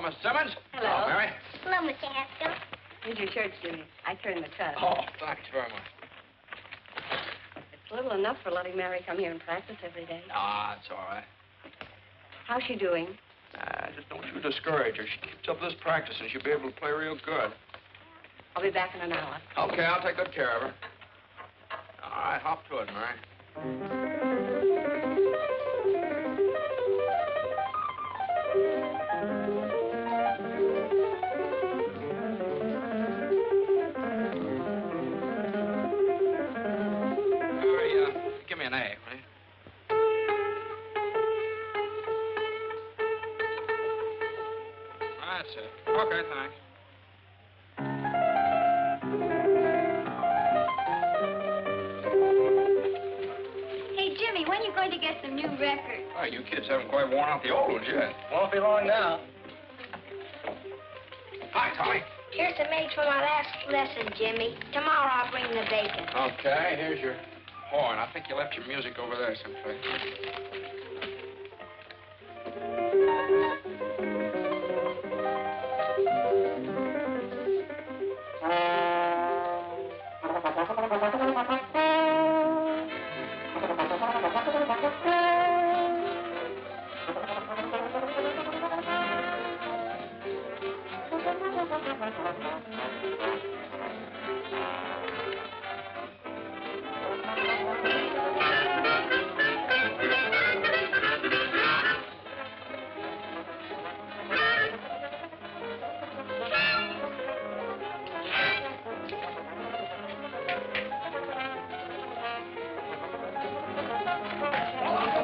Miss Simmons. Hello. Hello, Mary. Hello, Mr. Haskell. Here's your church, Jimmy. I turned the cut. Oh, thanks very much. It's little enough for letting Mary come here and practice every day. Ah, it's all right. How's she doing? Just don't you discourage her. She keeps up this practice and she'll be able to play real good. I'll be back in an hour. Okay, I'll take good care of her. All right, hop to it, Mary. Give me an A, will you? That's it. Okay, thanks. Hey, Jimmy, when are you going to get some new records? Oh, you kids haven't quite worn out the old ones yet. Won't be long now. Hi, Tommy. Here's some eggs for my last lesson, Jimmy. Tomorrow I'll bring the bacon. Okay, here's your horn. I think you left your music over there someplace.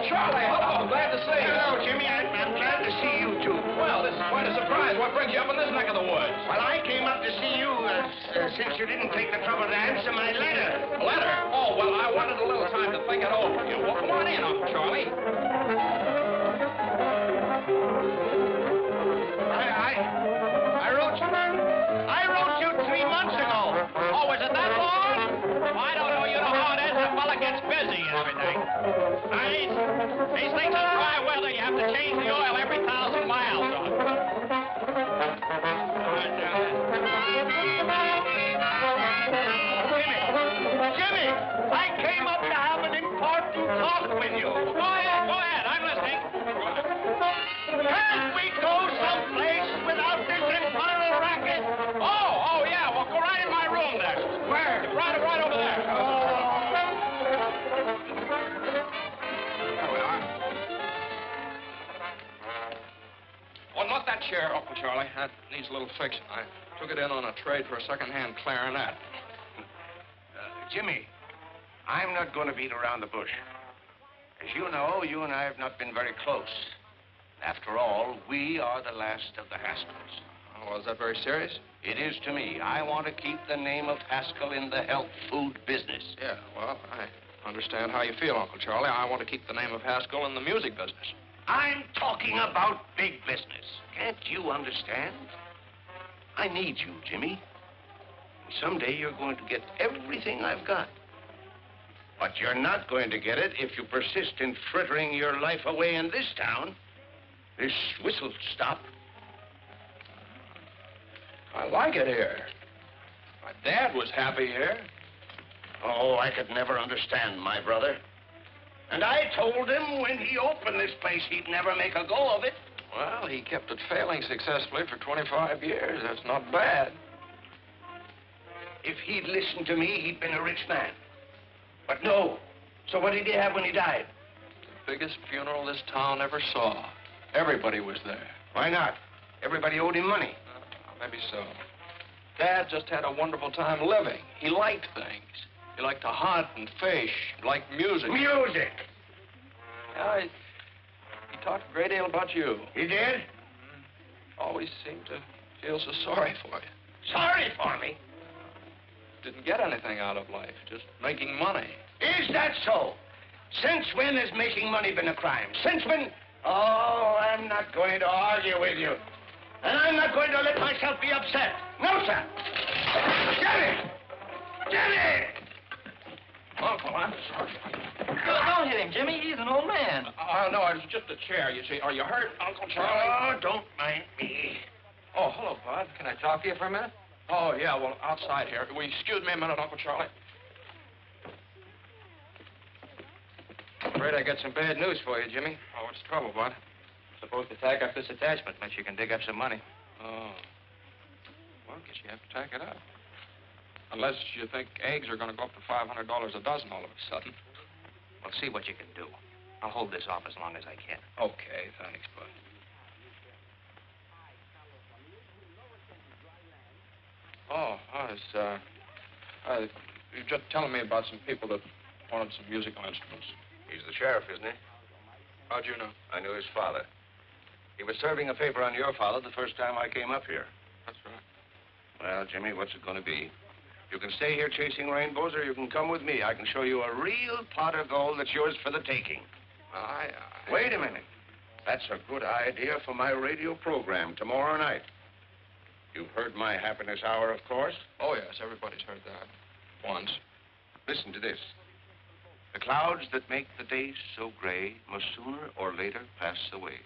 Charlie, hello. Glad to see you. Hello, Jimmy. I'm glad to see you, too. Well, this is quite a surprise. What brings you up in this neck of the woods? Well, I came up to see you since you didn't take the trouble to answer my letter. Letter? Oh, well, I wanted a little time to think it over. You well, come on in, Uncle Charlie. I wrote you 3 months ago. Oh, was it that long? I don't know. You know how it is. The fella gets busy and everything. These things are dry weather. You have to change the oil every 1,000 miles. Jimmy, I came up to have an important talk with you. Go ahead. I'm listening. Can't we go someplace without this infernal racket? Oh, yeah. Well, go right in my room there. Where? Right over there. There we are. Oh, not that chair, Uncle Charlie. That needs a little fixing. I took it in on a trade for a second-hand clarinet. Jimmy, I'm not going to beat around the bush. As you know, you and I have not been very close. After all, we are the last of the Haskells. Oh, is that very serious? It is to me. I want to keep the name of Haskell in the health food business. Yeah, well, I understand how you feel, Uncle Charlie. I want to keep the name of Haskell in the music business. I'm talking about big business. Can't you understand? I need you, Jimmy. Someday you're going to get everything I've got. But you're not going to get it if you persist in frittering your life away in this town. This whistle stop. I like it here. My dad was happy here. Oh, I could never understand my brother. And I told him when he opened this place, he'd never make a go of it. Well, he kept it failing successfully for 25 years. That's not bad. If he'd listened to me, he'd been a rich man. But no. So what did he have when he died? The biggest funeral this town ever saw. Everybody was there. Why not? Everybody owed him money. Maybe so. Dad just had a wonderful time living. He liked things. He liked to hunt and fish. He liked music. Music! Yeah, he talked a great deal about you. He did? Mm-hmm. Always seemed to feel so sorry for you. Sorry for me? Didn't get anything out of life, just making money. Is that so? Since when has making money been a crime? Since when? Oh, I'm not going to argue with you. And I'm not going to let myself be upset. No, sir. Jimmy! Jimmy! Uncle, I'm sorry. Don't hit him, Jimmy. He's an old man. No, it was just a chair, you see. Are you hurt, Uncle Charlie? Oh, don't mind me. Oh, hello, Bud. Can I talk to you for a minute? Oh, yeah, well, outside here. Will you excuse me a minute, Uncle Charlie? I'm afraid I got some bad news for you, Jimmy. Oh, what's the trouble, Bud? Supposed to tack up this attachment unless you can dig up some money. Oh. Well, I guess you have to tack it up. Unless you think eggs are going to go up to $500 a dozen all of a sudden. Well, see what you can do. I'll hold this off as long as I can. Okay, thanks, Bud. Oh, you're just telling me about some people that wanted some musical instruments. He's the sheriff, isn't he? How'd you know? I knew his father. He was serving a paper on your father the first time I came up here. That's right. Well, Jimmy, what's it going to be? You can stay here chasing rainbows, or you can come with me. I can show you a real pot of gold that's yours for the taking. Wait a minute. That's a good idea for my radio program tomorrow night. You've heard my happiness hour, of course. Oh, yes, everybody's heard that. Once. Listen to this. The clouds that make the days so gray must sooner or later pass away.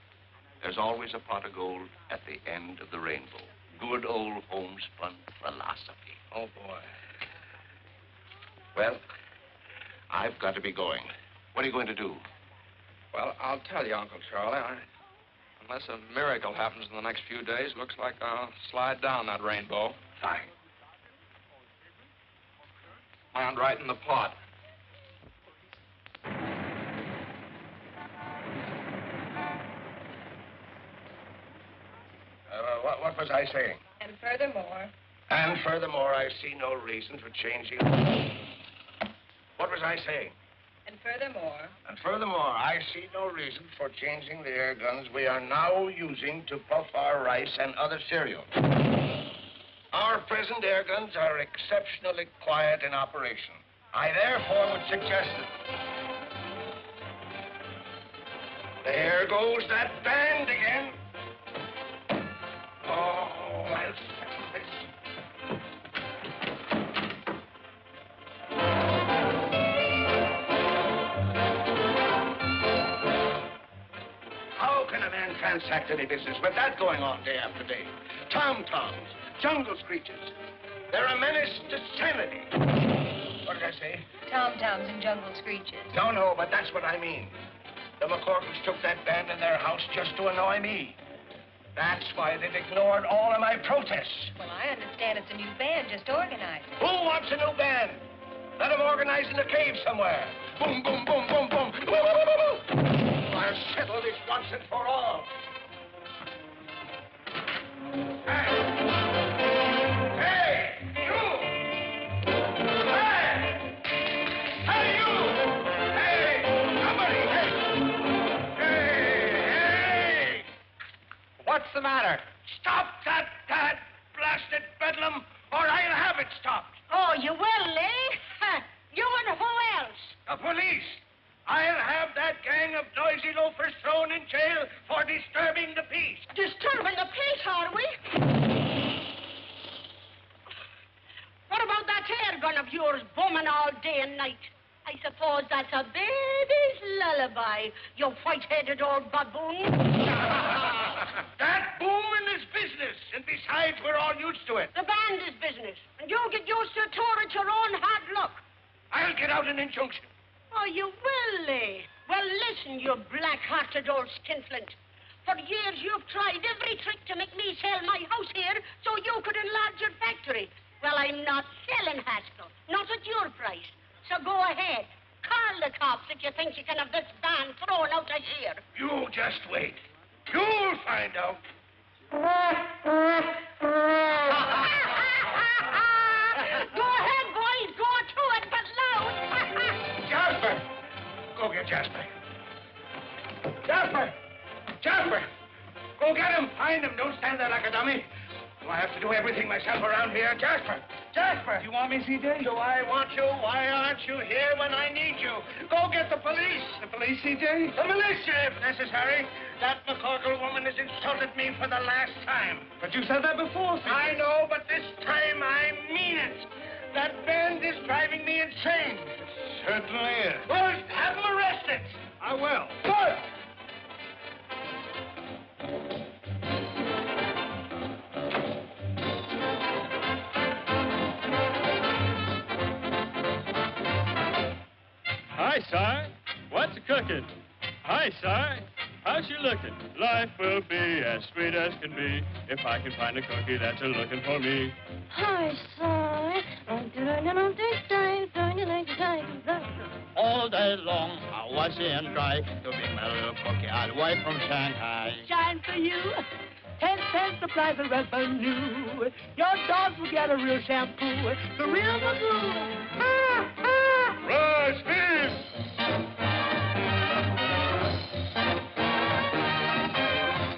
There's always a pot of gold at the end of the rainbow. Good old homespun philosophy. Oh, boy. Well, I've got to be going. What are you going to do? Well, I'll tell you, Uncle Charlie. Unless a miracle happens in the next few days, looks like I'll slide down that rainbow. Fine. Land right in the pot. What was I saying? And furthermore... And furthermore, I see no reason for changing... What was I saying? And furthermore... And furthermore, I see no reason for changing the air guns we are now using to puff our rice and other cereal. Our present air guns are exceptionally quiet in operation. I therefore would suggest that... There goes that band again. Oh, I'll settle this. How can a man transact any business with that going on day after day? Tom-toms, jungle screeches. They're a menace to sanity. What did I say? Tom-toms and jungle screeches. No, but that's what I mean. The McCorkles took that band in their house just to annoy me. That's why they've ignored all of my protests. Well, I understand it's a new band just organized. Who wants a new band? Let them organize in a cave somewhere. Boom, boom, boom, boom, boom. Woo, woo, woo, woo. I'll settle this once and for all. Hey! Hey! You! Hey! Hey, you! Hey! Somebody! Hey! Hey! What's the matter? Stop that blasted bedlam, or I'll have it stopped. Oh, you will, eh? You and who else? The police. I'll have that gang of noisy loafers thrown in jail for disturbing the peace. Disturbing the peace, are we? What about that air gun of yours booming all day and night? I suppose that's a baby's lullaby, you white-headed old baboon. That booming is business, and besides, we're all used to it. The band is business, and you get used to it at your own hard luck. I'll get out an injunction. Oh, you will, eh? Well, listen, you black-hearted old skinflint. For years, you've tried every trick to make me sell my house here so you could enlarge your factory. Well, I'm not selling, Haskell. Not at your price. So go ahead. Call the cops if you think you can have this band thrown out of here. You just wait. You'll find out. Go ahead, boys. Go to it, but loud. Jasper! Go get Jasper. Jasper! Jasper! Go get him. Find him. Don't stand there like a dummy. Do I have to do everything myself around here? Jasper! Jasper! You want me, C.J.? Do I want you? Why aren't you here when I need you? Go get the police. The police, C.J.? The militia, if necessary. That McCorkle woman has insulted me for the last time. But you said that before, C.J. I know, but this time I mean it. That band is driving me insane. Certainly is. Well, have them arrested. I will. Good. Hi, Si. What's cooking? Hi, Si. How's you looking? Life will be as sweet as can be if I can find a cookie that's a-looking for me. Hi, Si. All day long, I was and try to be my little cookie all the way from Shanghai. Shine for you. 10 cents supplies the revenue. Your dogs will get a real shampoo. The real Magoo. Rise, peace!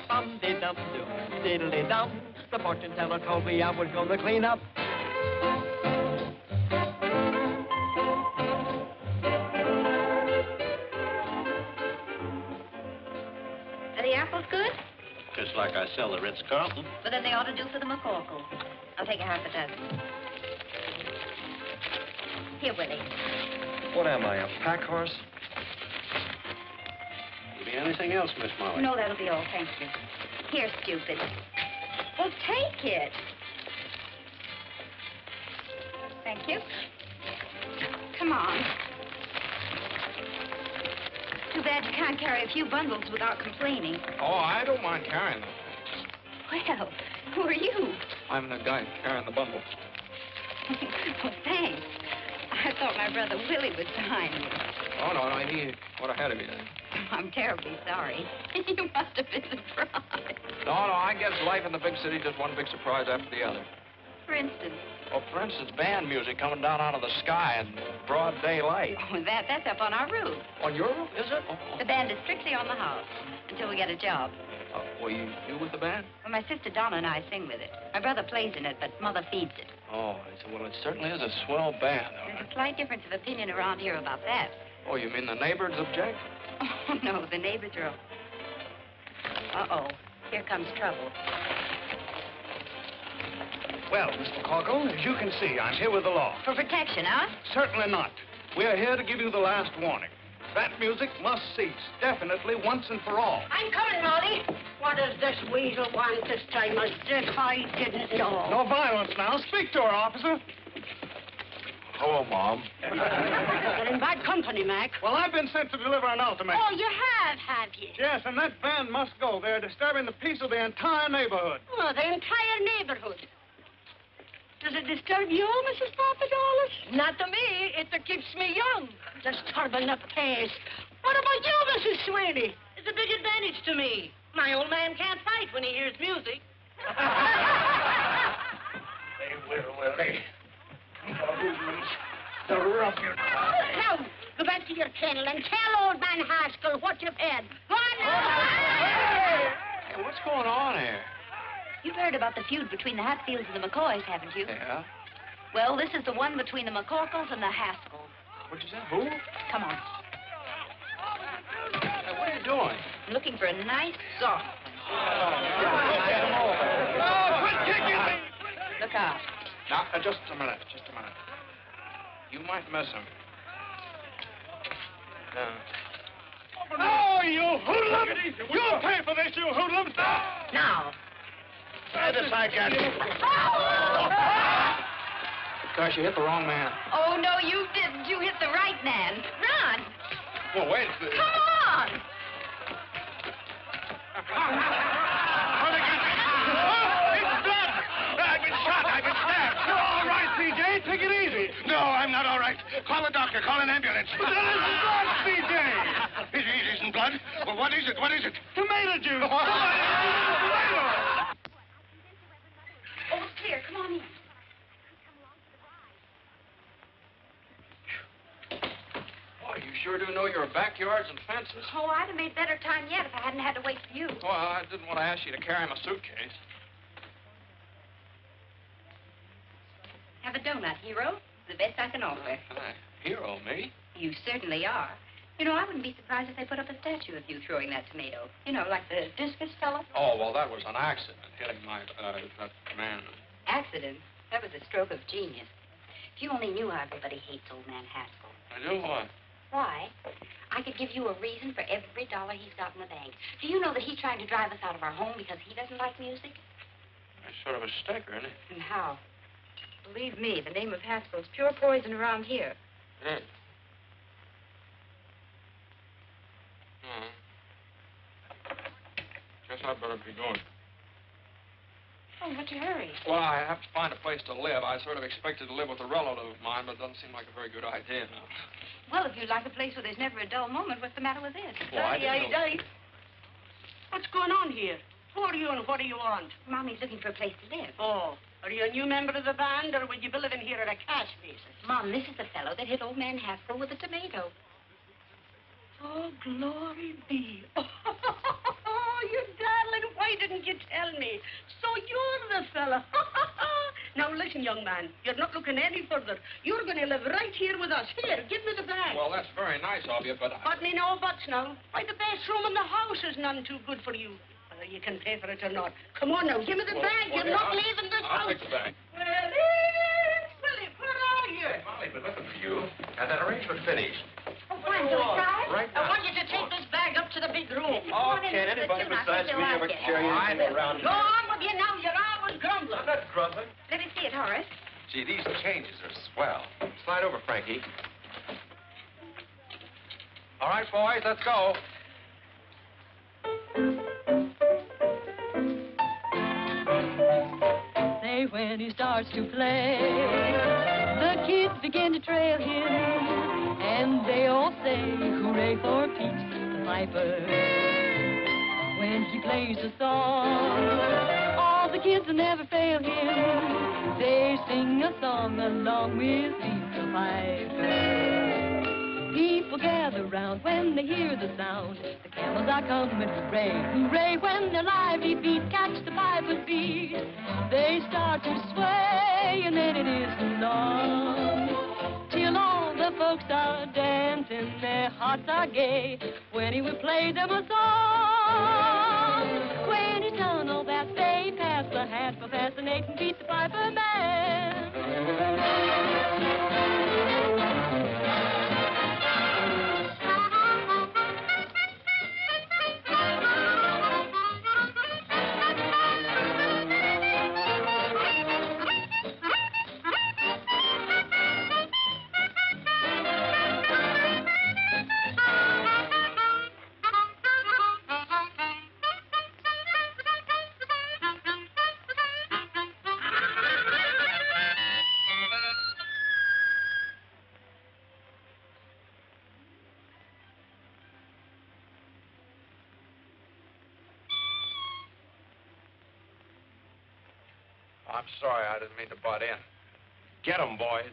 Dum-de-dum-dum, diddly-dum. The fortune teller told me I was going to clean up. Are the apples good? Just like I sell the Ritz-Carlton. Well, then they ought to do for the McCorkle. I'll take a half a dozen. Here, Willie. What am I, a pack horse? Will be anything else, Miss Molly? No, that'll be all. Thank you. Here, stupid. Well, take it. Thank you. Come on. Too bad you can't carry a few bundles without complaining. Oh, I don't mind carrying them. Well, who are you? I'm the guy carrying the bundle. Well, thanks. I thought my brother Willie was behind me. Oh, no, he went ahead of me then. I'm terribly sorry. You must have been surprised. No, I guess life in the big city just one big surprise after the other. For instance? Well, for instance, band music coming down out of the sky in broad daylight. Oh, that's up on our roof. On your roof, is it? Oh. The band is strictly on the house until we get a job. Well, you with the band? Well, my sister Donna and I sing with it. My brother plays in it, but Mother feeds it. Oh, I said, well, it certainly is a swell band. There's a slight difference of opinion around here about that. Oh, you mean the neighbors object? Oh, no, the neighbors are... Uh-oh, here comes trouble. Well, Miss McCorkle, as you can see, I'm here with the law. For protection, huh? Certainly not. We are here to give you the last warning. That music must cease, definitely, once and for all. I'm coming, Molly. What does this weasel want this time? As if I didn't know. No violence now. Speak to her, officer. Hello, Mom. You're in bad company, Mac. Well, I've been sent to deliver an ultimatum. Oh, you have you? Yes, and that band must go. They're disturbing the peace of the entire neighborhood. Oh, the entire neighborhood. Does it disturb you, Mrs. Papadopoulos? Not to me. It keeps me young. Disturbing the pace. What about you, Mrs. Sweeney? It's a big advantage to me. My old man can't fight when he hears music. They will they? The ruffian. Now, go back to your kennel and tell old man Haskell what you've had. Go on now. Hey, what's going on here? You've heard about the feud between the Hatfields and the McCoys, haven't you? Yeah? Well, this is the one between the McCorkles and the Haskells. What'd you say? Who? Come on. Hey, what are you doing? I'm looking for a nice, soft Quit kicking me! Look out. Now, just a minute. You might miss him. Oh, you hoodlums! You'll pay for this, you hoodlums! Now. Try this, I can. Gosh, you hit the wrong man. Oh, no, you didn't. You hit the right man. Run. Well, wait. Come on. It's blood! I've been shot. I've been stabbed. You're all right, C.J. Take it easy. No, I'm not all right. Call the doctor. Call an ambulance. But that isn't blood, C.J. It isn't blood? Well, what is it? What is it? Tomato juice. Oh, it's clear. Come on in. Boy, you sure do know your backyards and fences. Oh, I'd have made better time yet if I hadn't had to wait for you. Well, I didn't want to ask you to carry my suitcase. Have a donut, hero. The best I can offer. Hero, me? You certainly are. You know, I wouldn't be surprised if they put up a statue of you throwing that tomato. You know, like the discus fella. Oh, well, that was an accident, hitting my, that man. Accident? That was a stroke of genius. If you only knew how everybody hates old man Haskell. I do what? Why? I could give you a reason for every dollar he's got in the bank. Do you know that he's trying to drive us out of our home because he doesn't like music? That's sort of a sticker, isn't it? And how? Believe me, the name of Haskell's pure poison around here. Yeah. Guess I'd better be going. Oh, what's your hurry? Well, I have to find a place to live. I sort of expected to live with a relative of mine, but it doesn't seem like a very good idea now. Well, if you'd like a place where there's never a dull moment, what's the matter with this? Well, I didn't know... What's going on here? Who are you and what do you want? Mommy's looking for a place to live. Oh, are you a new member of the band, or will you be living here at a cash basis? Mom, this is the fellow that hit old man Haskell with a tomato. Oh, glory be. Oh, you darling, why didn't you tell me? So you're the fella. Now, listen, young man, you're not looking any further. You're going to live right here with us. Here, give me the bag. Well, that's very nice of you, but... But me no buts now. Why, the best room in the house is none too good for you. Whether you can pay for it or not. Come on now, give me the bag. You're not leaving this house. I'll take the bag. Willie, where are you? Hey, Molly, been looking for you. Had that arrangement finished. Oh, fine, so it's time? Right I now. want you to take this bag up to the big room. Oh, can't anybody besides me ever carry anything around? Go on with you now. You're always grumbling. I'm not grumbling. Let me see it, Horace. Gee, these changes are swell. Slide over, Frankie. All right, boys, let's go. Say when he starts to play, the kids begin to trail him, and they all say, hooray for Pete, the piper. When he plays a song, all the kids will never fail him. They sing a song along with Pete the piper. People gather round when they hear the sound. The camels are coming, hooray, hooray, when their lively feet catch the piper's beat. They start to sway, and then it isn't long till all the folks are dancing, their hearts are gay, when he would play them a song. When he's done all that, they pass the hat for fascinating Pete the Piper Man. I'm sorry, I didn't mean to butt in. Get 'em, boys.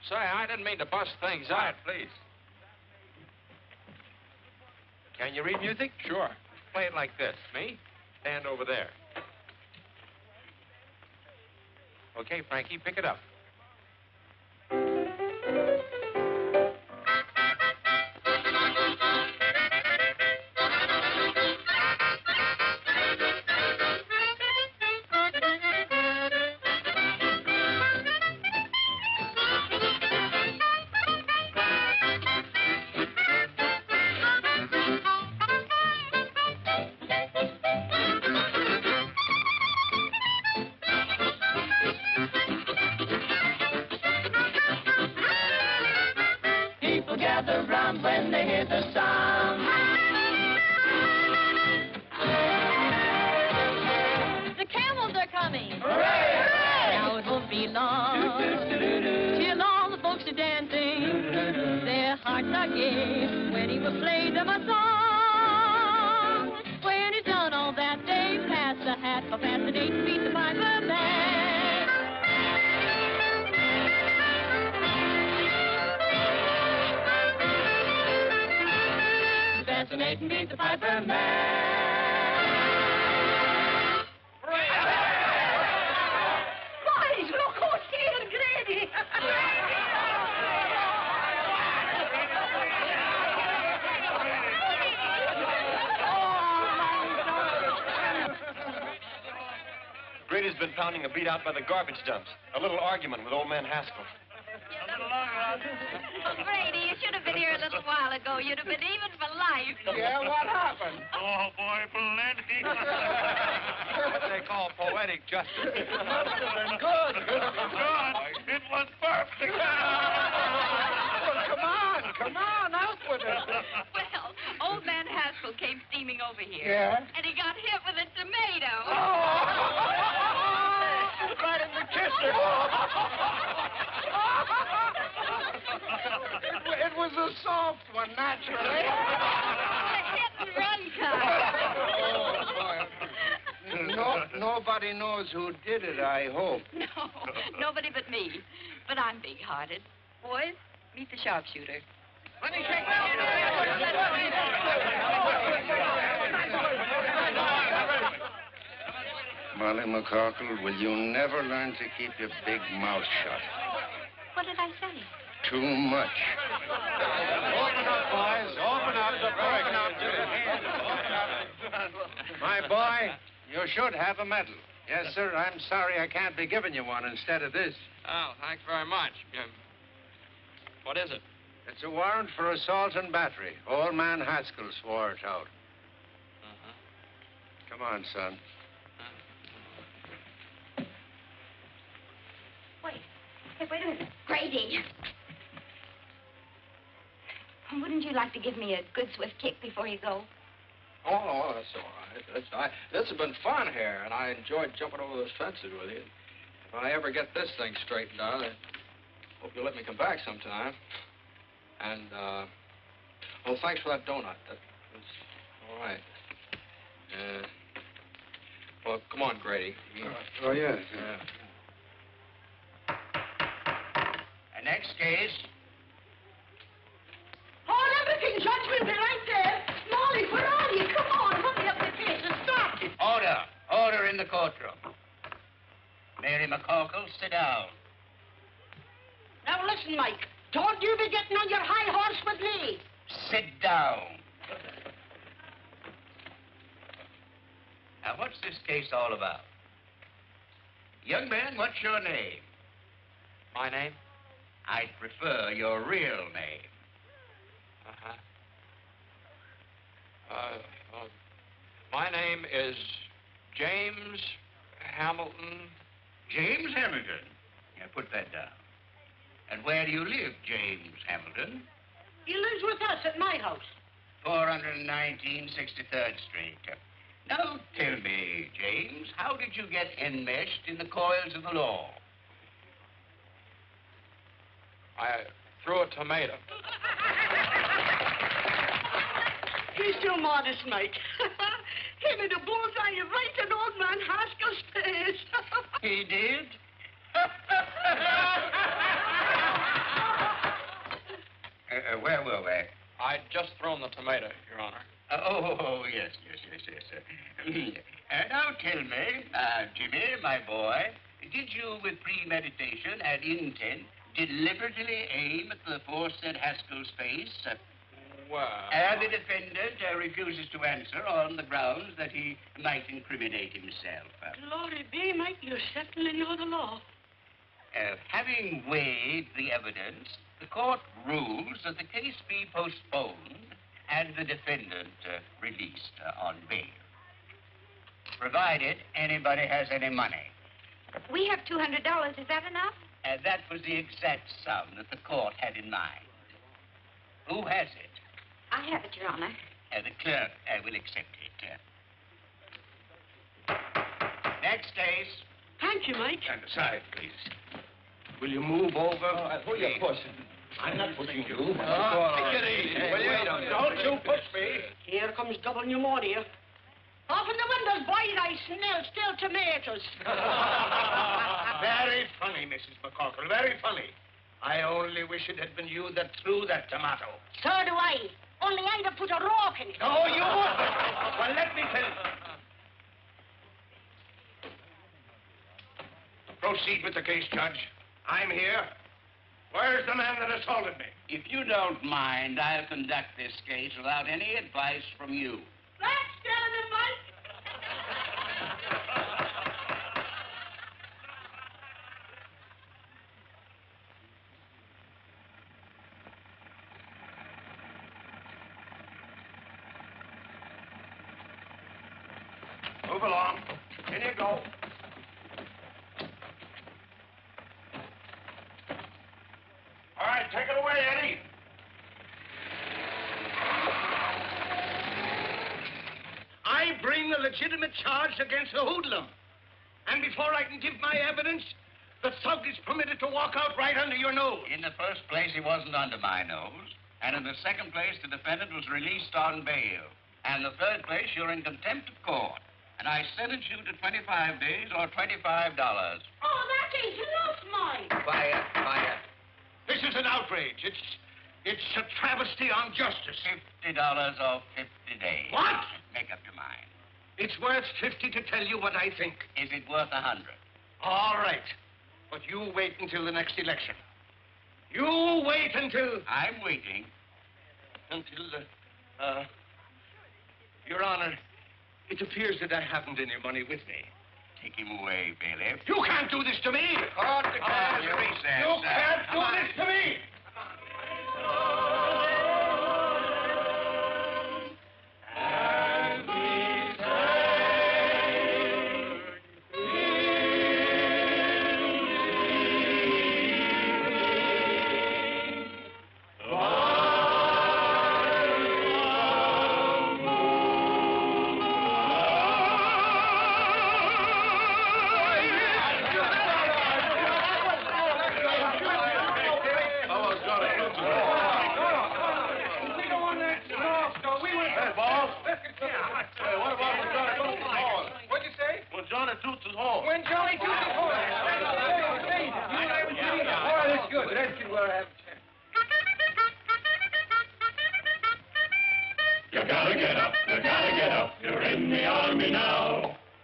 Say, I didn't mean to bust things Quiet, out. please. Can you read music? Sure. Play it like this. Me? Stand over there. Okay, Frankie, pick it up. When they hear the sound, the camels are coming. Hooray! Hooray! Now it won't be long till all the folks are dancing. Their hearts are gay when he will play them a song. When he's done all that, they pass the hat for fascinating Pete the Piper Man. Fascinating Pete the Piper Man. Boys, look who's here, Grady. Grady's been pounding a beat out by the garbage dumps. A little argument with old man Haskell. Oh, Grady, you should have been here a little while ago. You'd have been even for life. Yeah, what happened? Oh, boy, plenty. What they call poetic justice. It must have been good. Good. It was perfect. Come on, out with it. Well, old man Haskell came steaming over here. Yeah? And he got hit with a tomato. Right in the kisser. It was a soft one, naturally. A hit-and-run kind. Nobody knows who did it, I hope. No, nobody but me. But I'm big-hearted. Boys, meet the sharpshooter. Let me take Molly McCorkle, will you never learn to keep your big mouth shut? What did I say? Too much. Open up, boys. Open up. Open up. My boy, you should have a medal. Yes, sir. I'm sorry I can't be giving you one instead of this. Oh, thanks very much. What is it? It's a warrant for assault and battery. Old man Haskell swore it out. Come on, son. Wait a minute. Grady. Wouldn't you like to give me a good swift kick before you go? Oh, that's all right. This has been fun here, and I enjoyed jumping over those fences with you. If I ever get this thing straightened out, I hope you'll let me come back sometime. And, well, thanks for that donut. That was all right. Well, come on, Grady. Oh, yes. Yeah. The next case. Hold everything, Judge. We'll be right there. Molly, where are you? Come on, hurry up the case and start it. Order. Order in the courtroom. Mary McCorkle, sit down. Now listen, Mike. Don't you be getting on your high horse with me. Sit down. Now, what's this case all about? Young man, what's your name? My name? I'd prefer your real name. My name is James Hamilton. James Hamilton. Yeah, put that down. And where do you live, James Hamilton? He lives with us at my house. 419 63rd Street. Now, tell me, James, how did you get enmeshed in the coils of the law? I threw a tomato. He's too modest, Mike. He made a bullseye right in old man Haskell's face. He did? Where were we? I'd just thrown the tomato, Your Honor. Yes. Now tell me, Jimmy, my boy, did you, with premeditation and intent, deliberately aim at the aforesaid Haskell's face? Well... And the defendant refuses to answer on the grounds that he might incriminate himself. Glory be, Mike, you certainly know the law. Having weighed the evidence, the court rules that the case be postponed and the defendant released on bail, provided anybody has any money. We have $200. Is that enough? That was the exact sum that the court had in mind. Who has it? I have it, Your Honor. The clerk will accept it. Next case. Thank you, Mike. And aside, please. Will you move over? Who are you pushing? I'm not pushing you. Take it easy. Don't you push me. Here comes double pneumonia. Open the windows, boys. I smell still tomatoes. Very funny, Mrs. McCorkle. Very funny. I only wish it had been you that threw that tomato. So do I. Only I'd have put a rock in it. No, you wouldn't. Well, let me tell you. Proceed with the case, Judge. I'm here. Where's the man that assaulted me? If you don't mind, I'll conduct this case without any advice from you. That's telling him, Mike. Move along. In you go. All right, take it away, Eddie. bring a legitimate charge against a hoodlum. And before I can give my evidence, the thug is permitted to walk out right under your nose. In the first place, he wasn't under my nose. And in the second place, the defendant was released on bail. And the third place, you're in contempt of court. And I sentence you to 25 days or $25. Oh, that ain't enough, Mike. Quiet, quiet. This is an outrage. It's a travesty on justice. $50 or 50 days. What? Make up your mind. It's worth 50 to tell you what I think. Is it worth 100? All right. But you wait until the next election. You wait until... I'm waiting. Until, Your Honor, it appears that I haven't any money with me. Take him away, bailiff. You can't do this to me! Court declares recess. You can't do this to me!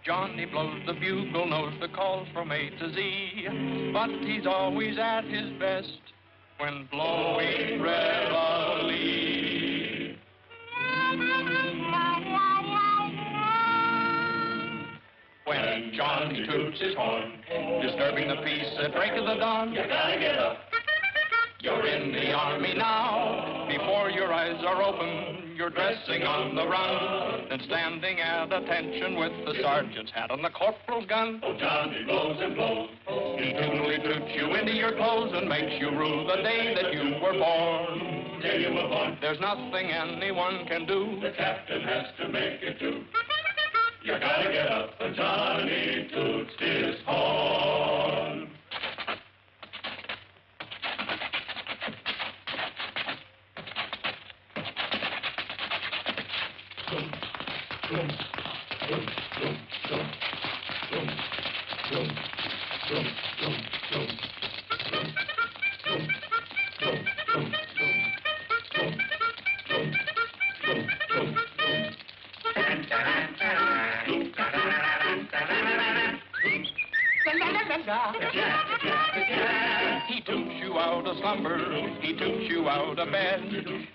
Johnny blows the bugle, knows the calls from A to Z, but he's always at his best when blowing reveille. When Johnny toots his horn, disturbing the peace at break of the dawn, you gotta get up. You're in the army now. Before your eyes are open, you're dressing on the run, and standing at attention with the sergeant's hat on the corporal's gun. Oh, Johnny blows and blows. He tunely toots you into your clothes and makes you rue the day that you were born. Day you were born. There's nothing anyone can do. The captain has to make it too. You gotta get up, and Johnny toots his horn. He toots you out of slumber, he toots you out of bed,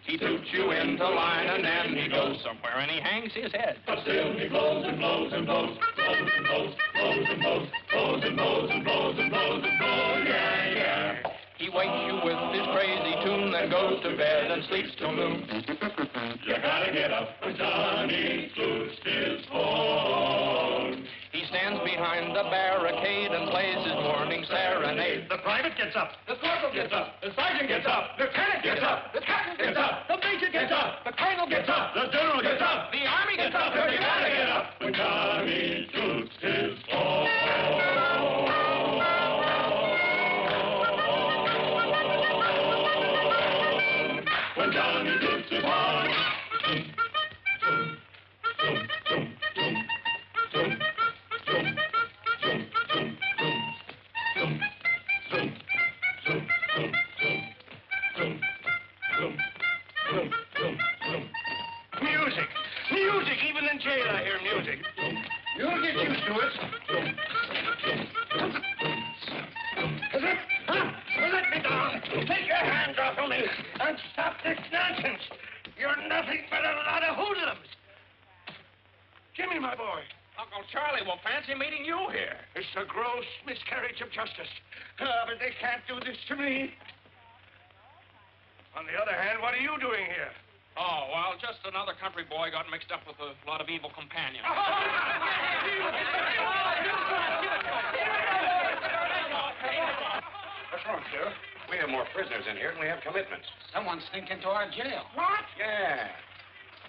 he toots you into line, and then he goes somewhere and he hangs his head. But still he blows and blows and blows, blows and blows, blows and blows, blows and blows and blows and blows and blows, yeah, yeah. He wakes you with his crazy tune, then goes to bed and sleeps till noon. You gotta get up when Johnny toots his horn. He stands behind the barricade and plays his morning serenade. The private gets up. The corporal gets up. The sergeant gets up. The lieutenant gets up. The captain gets up. The major gets up. The colonel gets up. The general gets up. The army gets up. You gotta get up when Johnny toots his horn. When Johnny toots his horn. Music! Music! Even in jail I hear music. You'll get used to it. Let me down. Take your hands off of me and stop this nonsense. You're nothing but a lot of hoodlums. Jimmy, my boy. Uncle Charlie will fancy meeting you here. It's a gross miscarriage of justice. But they can't do this to me. On the other hand, what are you doing here? Oh, well, just another country boy got mixed up with a lot of evil companions. What's wrong, Stewart? We have more prisoners in here than we have commitments. Someone sneaked into our jail. What? Yeah.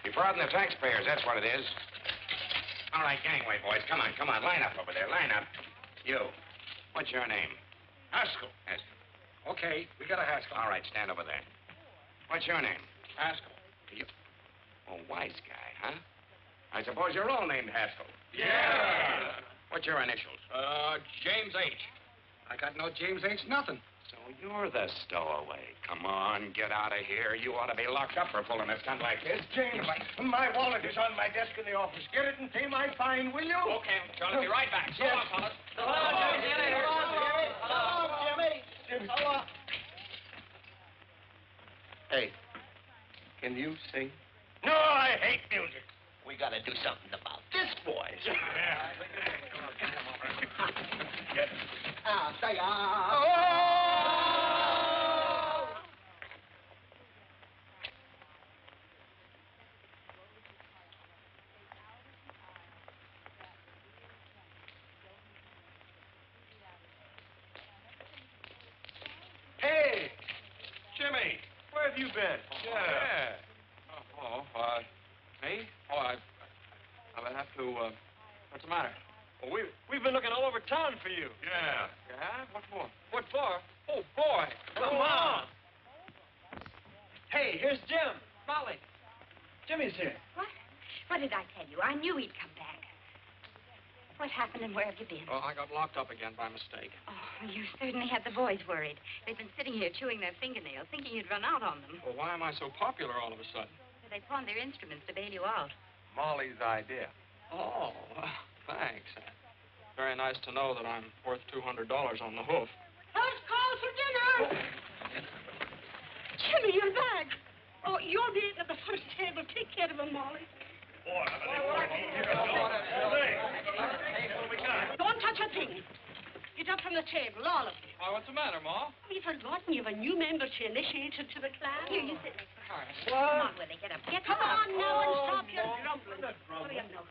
Defrauding the taxpayers, that's what it is. All right, gangway, boys. Come on, come on. Line up over there. Line up. You. What's your name? Haskell. Haskell. Okay, we got a Haskell. All right, stand over there. What's your name? Haskell. You. Oh, wise guy, huh? I suppose you're all named Haskell. Yeah. What's your initials? James H. I got no James H. nothing. So you're the stowaway. Come on, get out of here. You ought to be locked up for pulling a stunt like this. James, my wallet is on my desk in the office. Get it and pay my fine, will you? Okay, Charlie, be right back. So long, fellas. So long, Jimmy. So long, Jimmy. So long. Hey, can you sing? No, I hate music. We gotta do something about this, boys. Say, Hey, Jimmy, where have you been? Yeah. Me? Oh, I'll have to, what's the matter? Well, we've been looking all over town for you. Yeah. You have? What for? What for? Oh, boy. Come on. Hey, here's Jim. Molly. Jimmy's here. What? What did I tell you? I knew he'd come back. What happened and where have you been? Well, I got locked up again by mistake. Oh, you certainly had the boys worried. They've been sitting here chewing their fingernails, thinking you'd run out on them. Well, why am I so popular all of a sudden? They pawned their instruments to bail you out. Molly's idea. Oh, thanks. Very nice to know that I'm worth $200 on the hoof. First call for dinner. Jimmy, you're back. Oh, you'll be at the first table. Take care of him, Molly. Don't touch a thing. Get up from the table, all of you. Why, what's the matter, Ma? Have you forgotten you have a new member to initiate to the class? Here, you sit next to Horace. What? Come on, Willie, get up. Get Come up. on now and stop your grumbling. Hurry up now.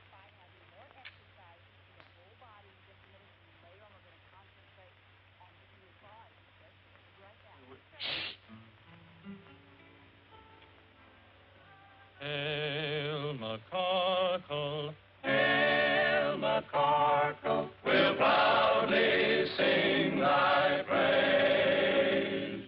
Hail McCorkle, hail McCorkle, we'll proudly sing thy praise.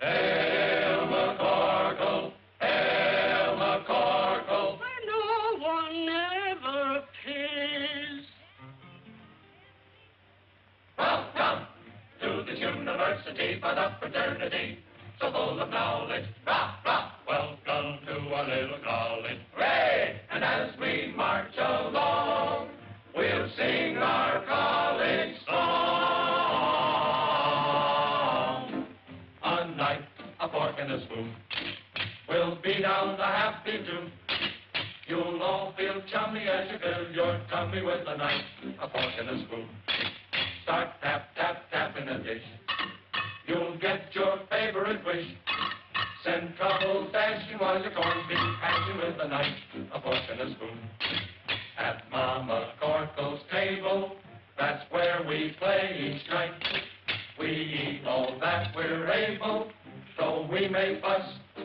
Hail McCorkle, hail McCorkle, Where no one ever pays. welcome to this university for the fraternity, so full of knowledge, rah, rah, welcome to our little college. Hooray! And as we march along, we'll sing our college song. A knife, a fork, and a spoon, we'll beat out a happy tune. You'll all feel chummy as you fill your tummy with a knife, a fork, and a spoon. Start tap, tap, tap in a dish. You'll get your favorite wish. Send trouble dashing while your corned beef hashing with a knife, a fork, and a spoon. At Mama Corkle's table, that's where we play each night. We eat all that we're able, though we may fuss,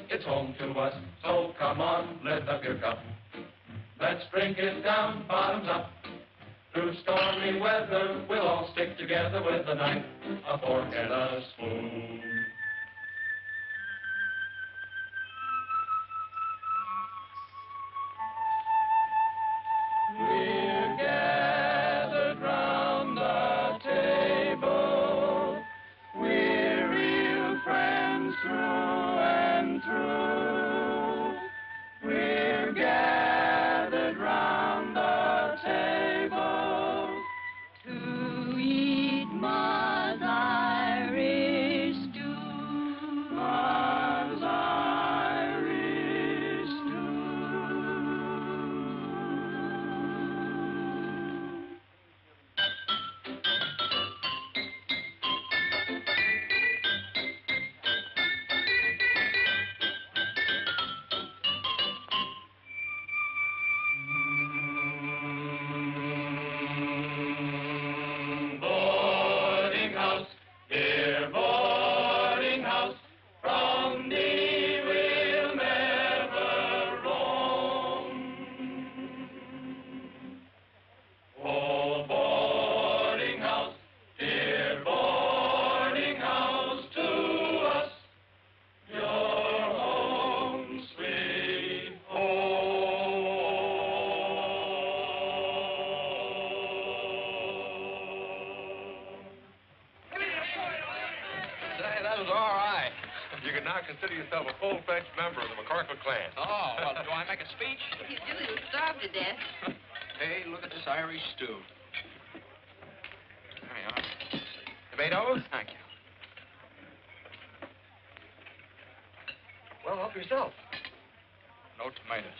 it's home to us. So come on, lift up your cup. Let's drink it down, bottoms up. Through stormy weather, we'll all stick together with a knife, a fork, and a spoon. We're gathered round the table. We're real friends through and through. We're gathered round the table to eat Ma's Irish stew. was all right. You can now consider yourself a full-fledged member of the McCorkle clan. Oh, well, do I make a speech? If you do, you'll starve to death. Hey, look at this Irish stew. There you are. Tomatoes? Thank you. Well, help yourself. No tomatoes.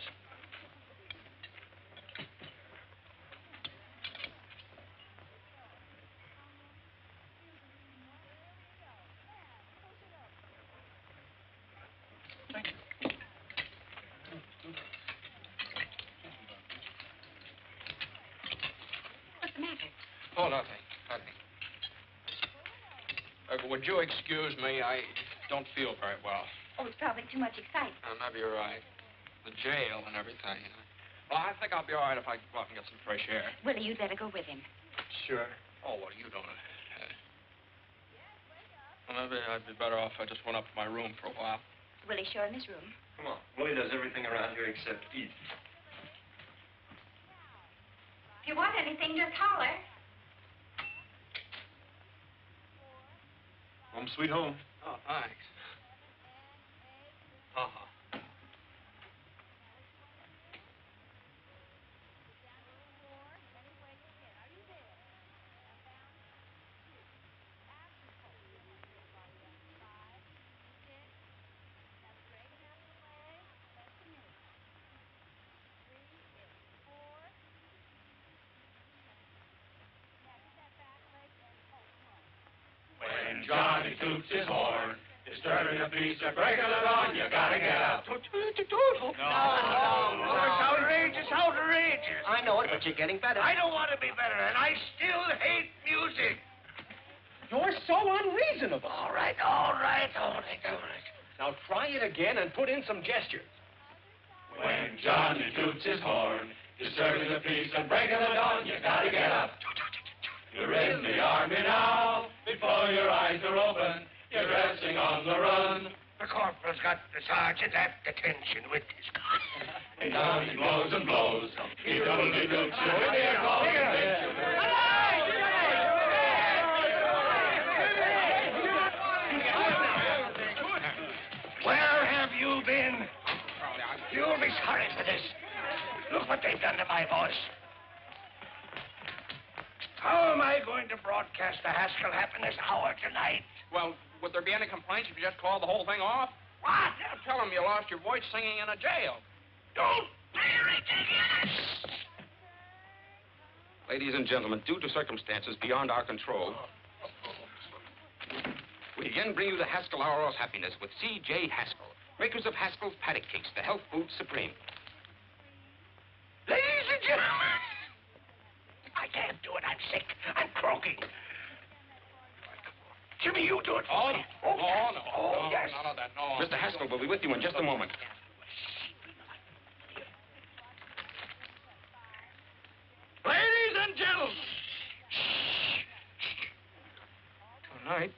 What's the matter? Oh, nothing. Would you excuse me? I don't feel very well. Oh, it's probably too much excitement. Maybe you're right. The jail and everything. Well, I think I'll be all right if I go out and get some fresh air. Willie, you'd better go with him. Sure. Oh, well, you don't. Well, maybe I'd be better off if I just went up to my room for a while. Willie's sure in his room. Come on. Willie does everything around here except eat. If you want anything, just holler. Home sweet home. Oh, thanks. Uh-huh. When Johnny toots his horn, disturbing a piece of breaking it on, you gotta get up. No. It's outrageous, outrageous. I know it, but you're getting better. I don't want to be better, and I still hate music. You're so unreasonable. All right. Now try it again and put in some gestures. When Johnny toots his horn, disturbing a piece and breaking it on, you gotta get up. You're in the army now, before your eyes are open, you're dressing on the run. The corporal's got the sergeant at detention with his gun. And down he blows and blows, he doubly doots you with your Where have you been? You'll be sorry for this. Look what they've done to my voice. How am I going to broadcast the Haskell Happiness Hour tonight? Well, would there be any complaints if you just called the whole thing off? What? Tell them you lost your voice singing in a jail. Don't be ridiculous! Ladies and gentlemen, due to circumstances beyond our control, we again bring you the Haskell Hour of Happiness with C.J. Haskell, makers of Haskell's Paddock Cakes, the health food supreme. Ladies and gentlemen, I can't do it. I'm sick. I'm croaking. Jimmy, you do it for me. Oh, no. Oh, yes. None of that, no. Mr. Haskell will be with you in just a moment. Ladies and gentlemen. Tonight,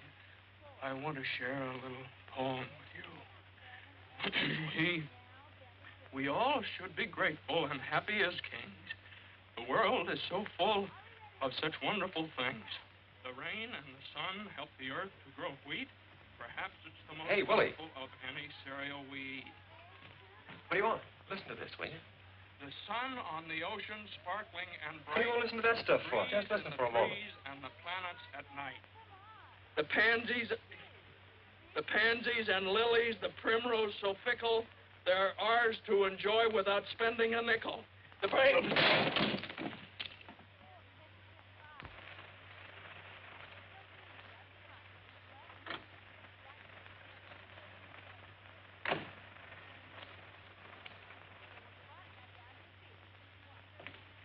I want to share a little poem with you. We all should be grateful and happy as kings. The world is so full of such wonderful things. The rain and the sun help the earth to grow wheat. Perhaps it's the most Hey, Willie. wonderful of any cereal we eat. What do you want? Listen to this, will you? The sun on the ocean sparkling and What do bright. you want to listen to that stuff for? Just listen for a moment. The trees and the planets at night. The pansies and lilies, the primrose so fickle, they're ours to enjoy without spending a nickel. The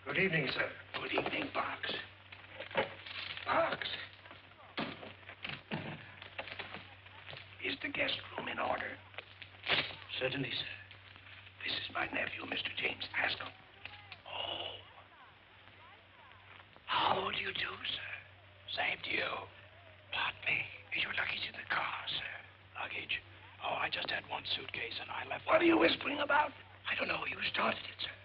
Good evening, sir. Good evening, Box. Box. Is the guest room in order? Certainly, sir. This is my nephew, Mr. James Haskell. Oh. How do you do, sir? Same to you. Pardon me. Is your luggage in the car, sir? Luggage? Oh, I just had one suitcase and I left. What are you whispering about? I don't know. You started it, sir.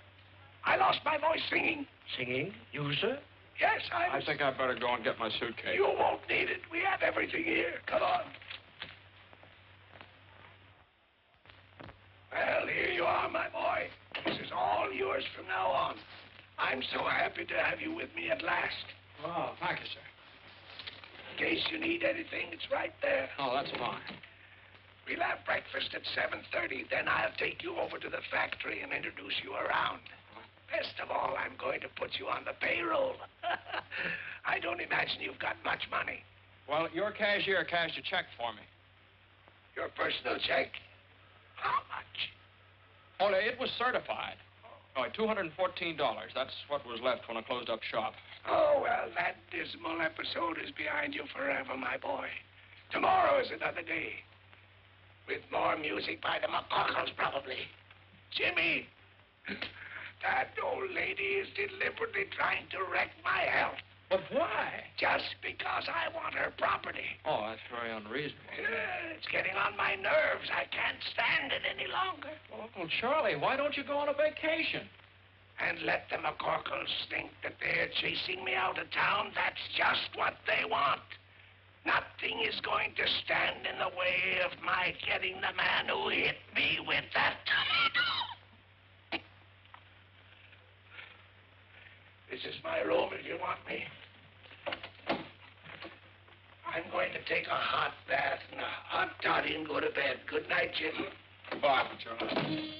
I lost my voice singing. Singing? You, sir? Yes, I think I'd better go and get my suitcase. You won't need it. We have everything here. Come on. I'm so happy to have you with me at last. Oh, thank you, sir. In case you need anything, it's right there. Oh, that's fine. We'll have breakfast at 7:30. Then I'll take you over to the factory and introduce you around. Best of all, I'm going to put you on the payroll. I don't imagine you've got much money. Well, your cashier cashed a check for me. Your personal check? How much? Oh, it was certified. Oh, $214. That's what was left when I closed up shop. Oh, well, that dismal episode is behind you forever, my boy. Tomorrow is another day. With more music by the McCorkles, probably. Jimmy, that old lady is deliberately trying to wreck my health. But why? Just because I want her property. Oh, that's very unreasonable. Yeah, it's getting on my nerves. I can't stand it any longer. Well, Uncle Charlie, why don't you go on a vacation? And let the McCorkles think that they're chasing me out of town. That's just what they want. Nothing is going to stand in the way of my getting the man who hit me with that tomato. This is my room if you want me. I'm going to take a hot bath and a hot toddy and go to bed. Good night, Jim. Goodbye, Charlie.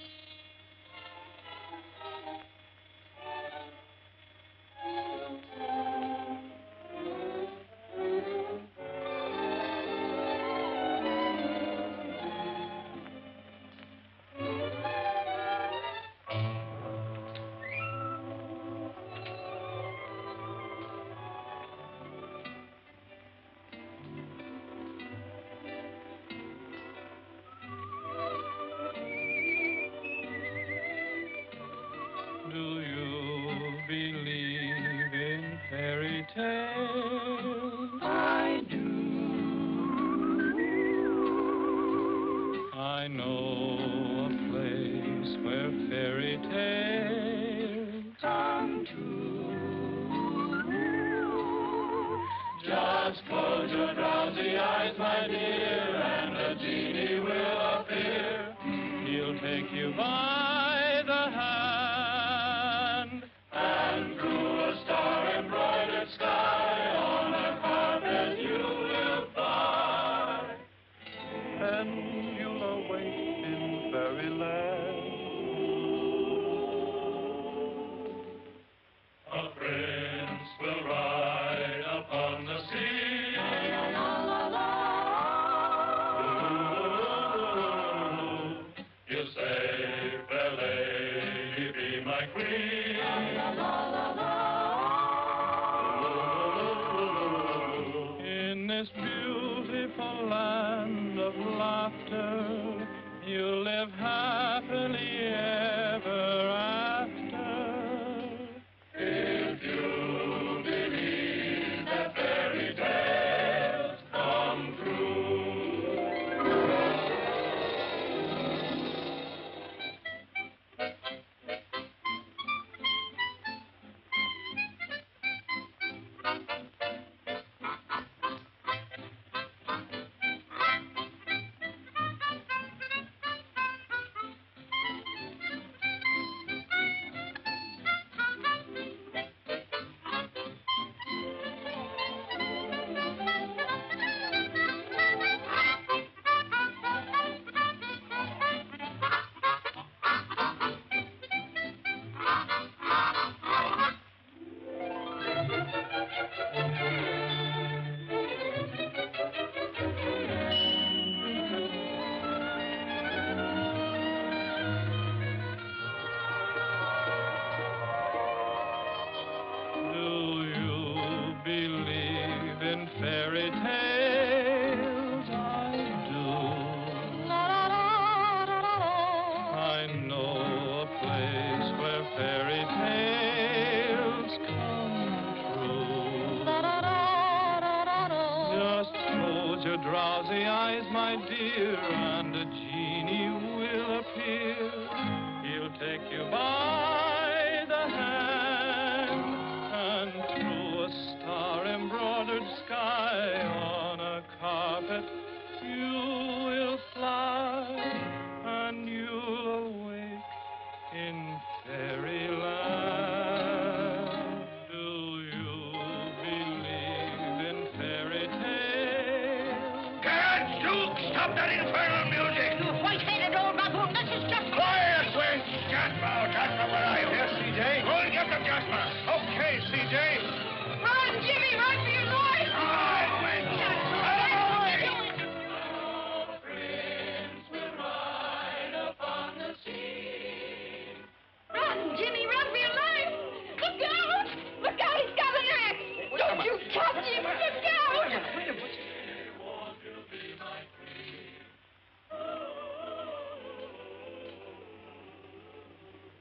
In fairyland. Stop that infernal music! You white-headed old baboon, this is just... Quiet, Wing! Jasper, Jasper, where are you? Yes, C.J.? Go and get them, Jasper. Okay, C.J. Run, Jimmy, run for your life! Run, Wing! Run, Jimmy, run for your life! Look out! Look out, he's got an axe! Don't you touch him! Look out! Wait a minute.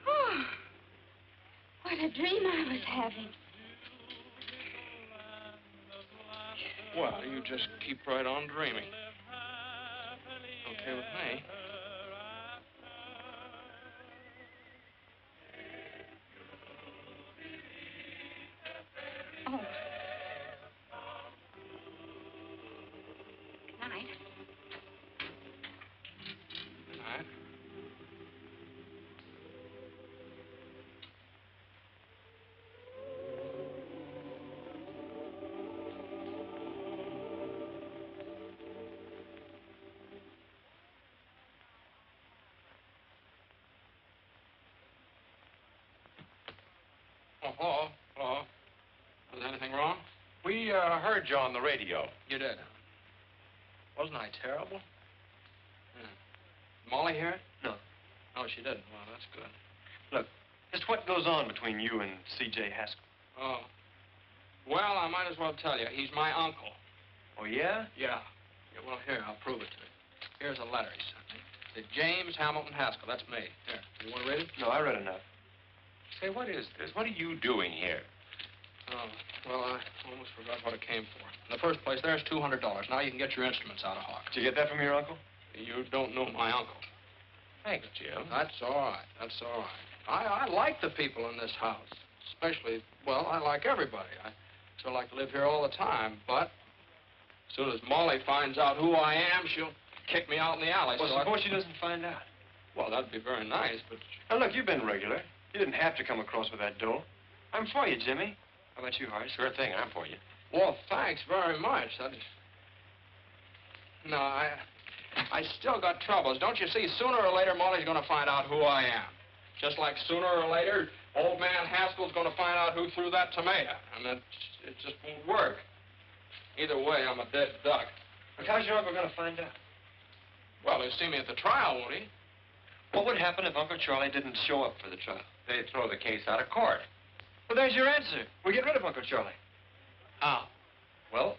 Oh, what a dream I was having. Well, you just keep right on dreaming. Okay with me. Oh. Good night. Good night. Oh, hello. Hello. Was anything wrong? We heard you on the radio. You did. Wasn't I terrible? Molly hear it? No. Oh, she didn't. Well, that's good. Look, just what goes on between you and C.J. Haskell? Oh. Well, I might as well tell you. He's my uncle. Oh, yeah? Yeah. Well, here, I'll prove it to you. Here's a letter he sent me. To James Hamilton Haskell. That's me. Here. You want to read it? No, I read enough. Say, what is this? What are you doing here? Oh, well, I almost forgot what it came for. In the first place, there's $200. Now you can get your instruments out of Hawk. Did you get that from your uncle? You don't know my uncle. Thanks, Jim. That's all right. That's all right. I like the people in this house. Especially, well, I like everybody. I still like to live here all the time, but as soon as Molly finds out who I am, she'll kick me out in the alley. Well, so suppose she doesn't find out. Well, that'd be very nice, but... Now, look, you've been regular. You didn't have to come across with that dough. I'm for you, Jimmy. How about you, Horace? Sure thing, I'm for you. Well, thanks very much. No, I still got troubles. Don't you see, sooner or later, Molly's going to find out who I am. Just like sooner or later, old man Haskell's going to find out who threw that tomato. And it just won't work. Either way, I'm a dead duck. But how's your uncle going to find out? Well, he'll see me at the trial, won't he? What would happen if Uncle Charlie didn't show up for the trial? They'd throw the case out of court. Well, there's your answer. We get rid of Uncle Charlie. How? Well,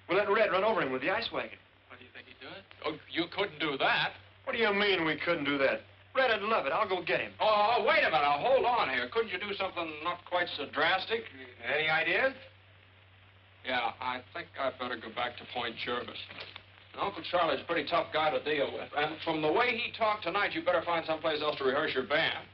we'll let Red run over him with the ice wagon. What do you think he'd do it? Oh, you couldn't do that. What do you mean we couldn't do that? Red would love it. I'll go get him. Oh, wait a minute. Now, hold on here. Couldn't you do something not quite so drastic? Any ideas? Yeah, I think I'd better go back to Point Jervis. Uncle Charlie's a pretty tough guy to deal with. And from the way he talked tonight, you better find someplace else to rehearse your band.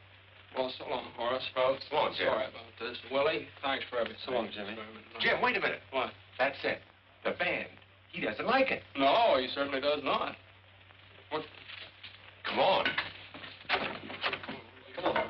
Well, so long, Horace. Well, so long, Jim. Sorry about this. Willie, thanks for everything. So long, Jimmy. Jim, wait a minute. What? That's it. The band. He doesn't like it. No, he certainly does not. What? Come on. Come on.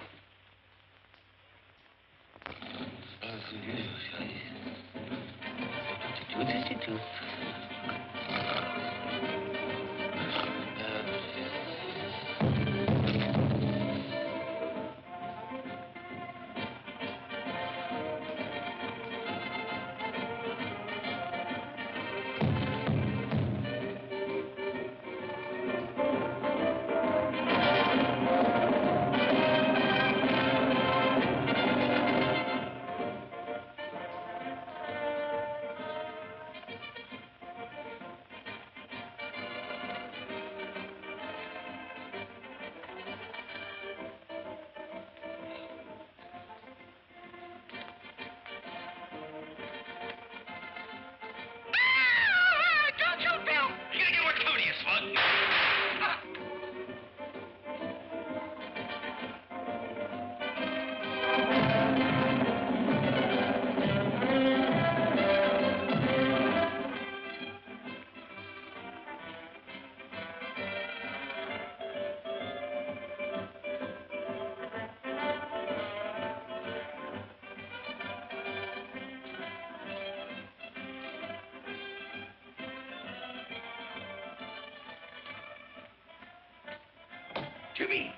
Jimmy!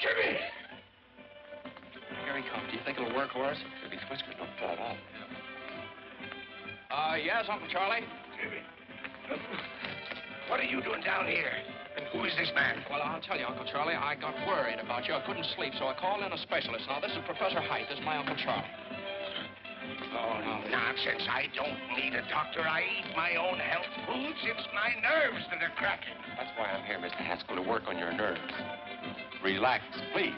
Jimmy! Here he comes. Do you think it'll work, Horace? If he's whiskers don't fall off. Yes, Uncle Charlie? Jimmy. What are you doing down here? And who is this man? Well, I'll tell you, Uncle Charlie, I got worried about you. I couldn't sleep, so I called in a specialist. Now, this is Professor Heidt. This is my Uncle Charlie. Oh, nonsense. I don't need a doctor. I eat my own health foods. It's my nerves that are cracking. That's why I'm here, Mr. Haskell, to work on your nerves. Relax, please.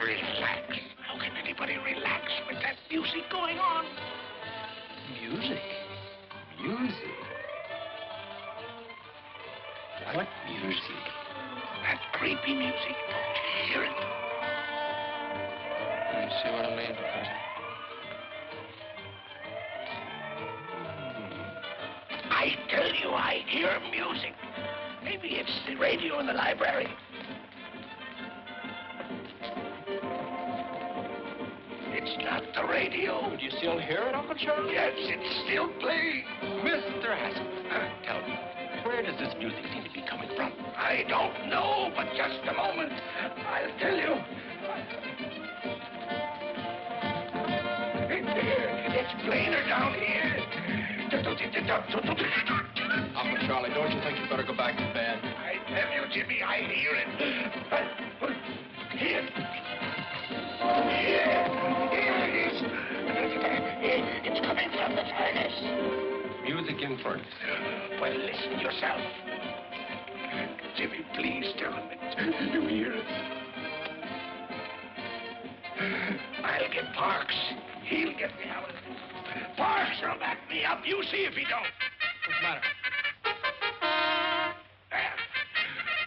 Relax? How can anybody relax with that music going on? Music? Music? What music? That creepy music. Don't you hear it? You see what I mean, Professor? I tell you, I hear music. Maybe it's the radio in the library. It's not the radio. Do you still hear it, Uncle Charlie? Yes, it's still playing. Mr. Haskell, tell me, where does this music seem to be coming from? I don't know, but just a moment. I'll tell you. It's plainer down here. Uncle Charlie, don't you think you better go back to bed? I tell you, Jimmy, I hear it. Here. Here it is. It's coming from the furnace. Music in furnace. Well, listen yourself. Jimmy, please tell him it. You hear it? I'll get Parks. He'll get me out of this. Parks will back me up. You see if he don't. What's the matter? There.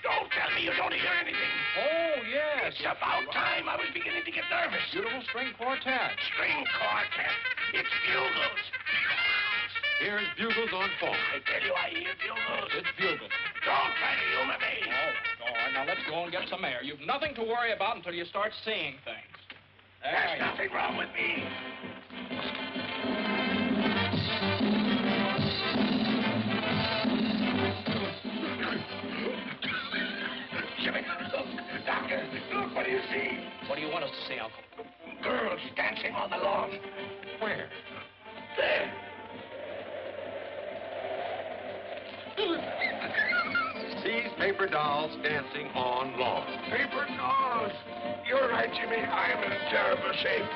Don't tell me you don't hear anything. Oh, yes. It's about time. I was beginning to get nervous. Beautiful string quartet. String quartet. It's bugles. Here's bugles on phone. I tell you, I hear bugles. It's bugles. Don't try to humor me. Oh, all right. Now, let's go and get some air. You've nothing to worry about until you start seeing things. There's nothing wrong with me. Jimmy, look. Doctor, look, what do you see? What do you want us to see, Uncle? Girls dancing on the lawn. Where? There. Sees paper dolls dancing on lawn. Paper dolls. You're right, Jimmy. I am in a terrible shape.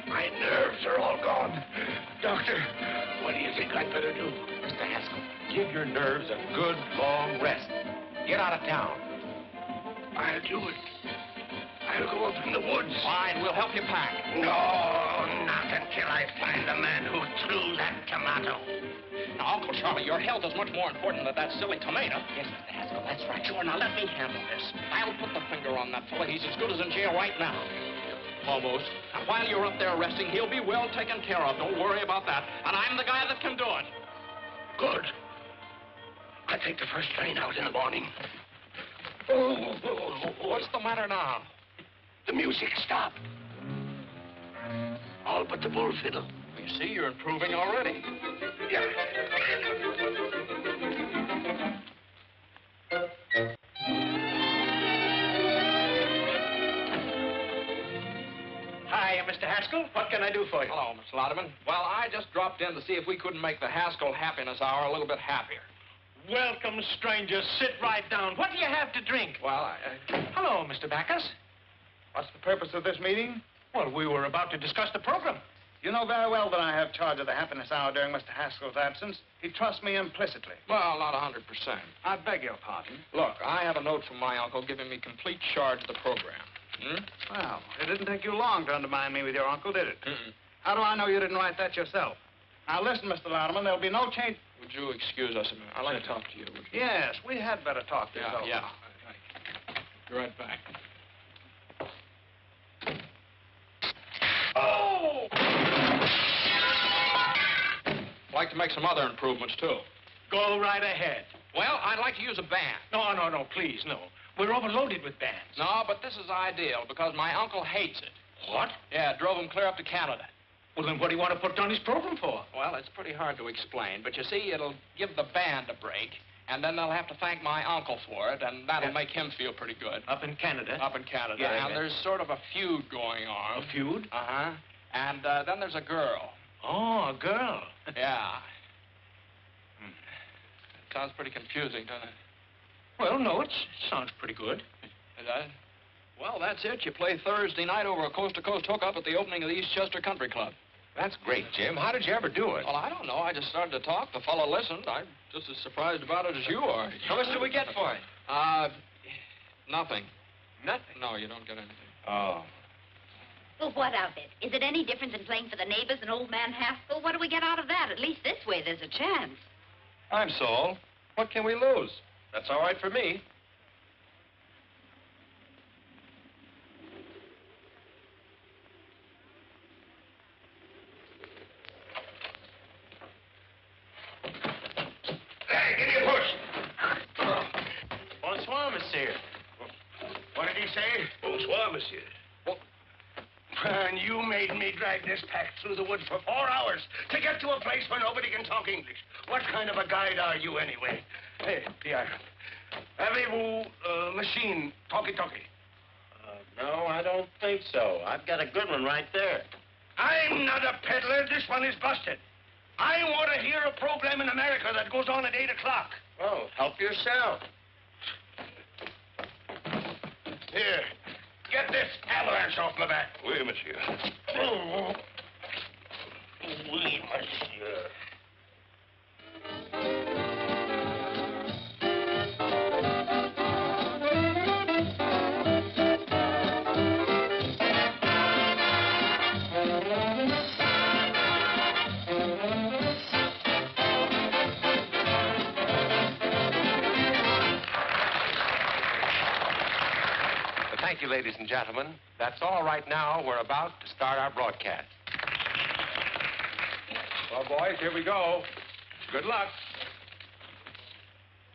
My nerves are all gone. Doctor, what do you think I'd better do? Mr. Haskell, give your nerves a good, long rest. Get out of town. I'll do it. I'll go up in the woods. Fine, we'll help you pack. No, not until I find the man who threw that tomato. Now, Uncle Charlie, your health is much more important than that silly tomato. Yes, Mr. Haskell, that's right. Sure, now let me handle this. I'll put the finger on that fellow. He's as good as in jail right now. Almost. And while you're up there resting, he'll be well taken care of. Don't worry about that. And I'm the guy that can do it. Good. I'll take the first train out in the morning. Oh, what's the matter now? The music stopped. All but the bull fiddle. You see, you're improving already. Yeah. Hi, Mr. Haskell. What can I do for you? Hello, Mr. Lauderman. Well, I just dropped in to see if we couldn't make the Haskell Happiness Hour a little bit happier. Welcome, strangers. Sit right down. What do you have to drink? Well, Hello, Mr. Backus. What's the purpose of this meeting? Well, we were about to discuss the program. You know very well that I have charge of the happiness hour during Mr. Haskell's absence. He trusts me implicitly. Well, not 100%. I beg your pardon. Look, I have a note from my uncle giving me complete charge of the program. Well, it didn't take you long to undermine me with your uncle, did it? Mm-mm. How do I know you didn't write that yourself? Now, listen, Mr. Louderman, there'll be no change. Would you excuse us a minute? I'd like to talk to you. Would you? Yes, we had better talk this over. Yeah. Be right back. Oh! I'd like to make some other improvements, too. Go right ahead. Well, I'd like to use a band. No, please, no. We're overloaded with bands. No, but this is ideal because my uncle hates it. What? Yeah, it drove him clear up to Canada. Well, then what do you want to put on his program for? Well, it's pretty hard to explain, but you see, it'll give the band a break, And then they'll have to thank my uncle for it, and that'll make him feel pretty good. Up in Canada? Up in Canada. Yeah, and there's sort of a feud going on. A feud? Uh-huh. And then there's a girl. Oh, a girl. Yeah. Sounds pretty confusing, doesn't it? Well, no, it sounds pretty good. Is that? Well, that's it. You play Thursday night over a coast-to-coast hookup at the opening of the Eastchester Country Club. That's great, Jim. How did you ever do it? Well, I don't know. I just started to talk. The fellow listened. I'm just as surprised about it as you are. How much do we get for it? Nothing. Nothing? No, you don't get anything. Oh. Well, what of it? Is it any different than playing for the neighbors and old man Haskell? What do we get out of that? At least this way there's a chance. I'm Saul. What can we lose? That's all right for me. Hey, give me a push. Bonsoir, monsieur. What did he say? Bonsoir, monsieur. And you made me drag this pack through the woods for 4 hours to get to a place where nobody can talk English. What kind of a guide are you, anyway? Hey, Pierre. Avez-vous machine talkie-talkie? No, I don't think so. I've got a good one right there. I'm not a peddler. This one is busted. I want to hear a program in America that goes on at 8 o'clock. Oh, help yourself. Here, get this avalanche off my back. Oui, monsieur. Oh. Oui, monsieur. Thank you, ladies and gentlemen. That's all right now. We're about to start our broadcast. Well, boys, here we go. Good luck.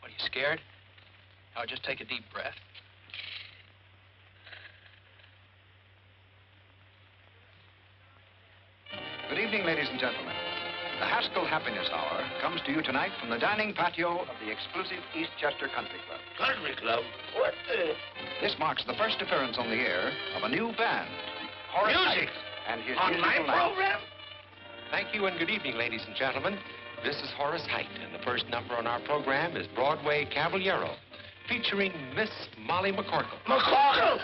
What, are you scared? Now, just take a deep breath. Good evening, ladies and gentlemen. The Haskell Happiness Hour comes to you tonight from the dining patio of the exclusive Eastchester Country Club. Country Club? What the? This marks the first appearance on the air of a new band, Horace Music? Heidt and his On my musical night. program? Thank you and good evening, ladies and gentlemen. This is Horace Heidt, and the first number on our program is Broadway Caballero, featuring Miss Molly McCorkle. McCorkle?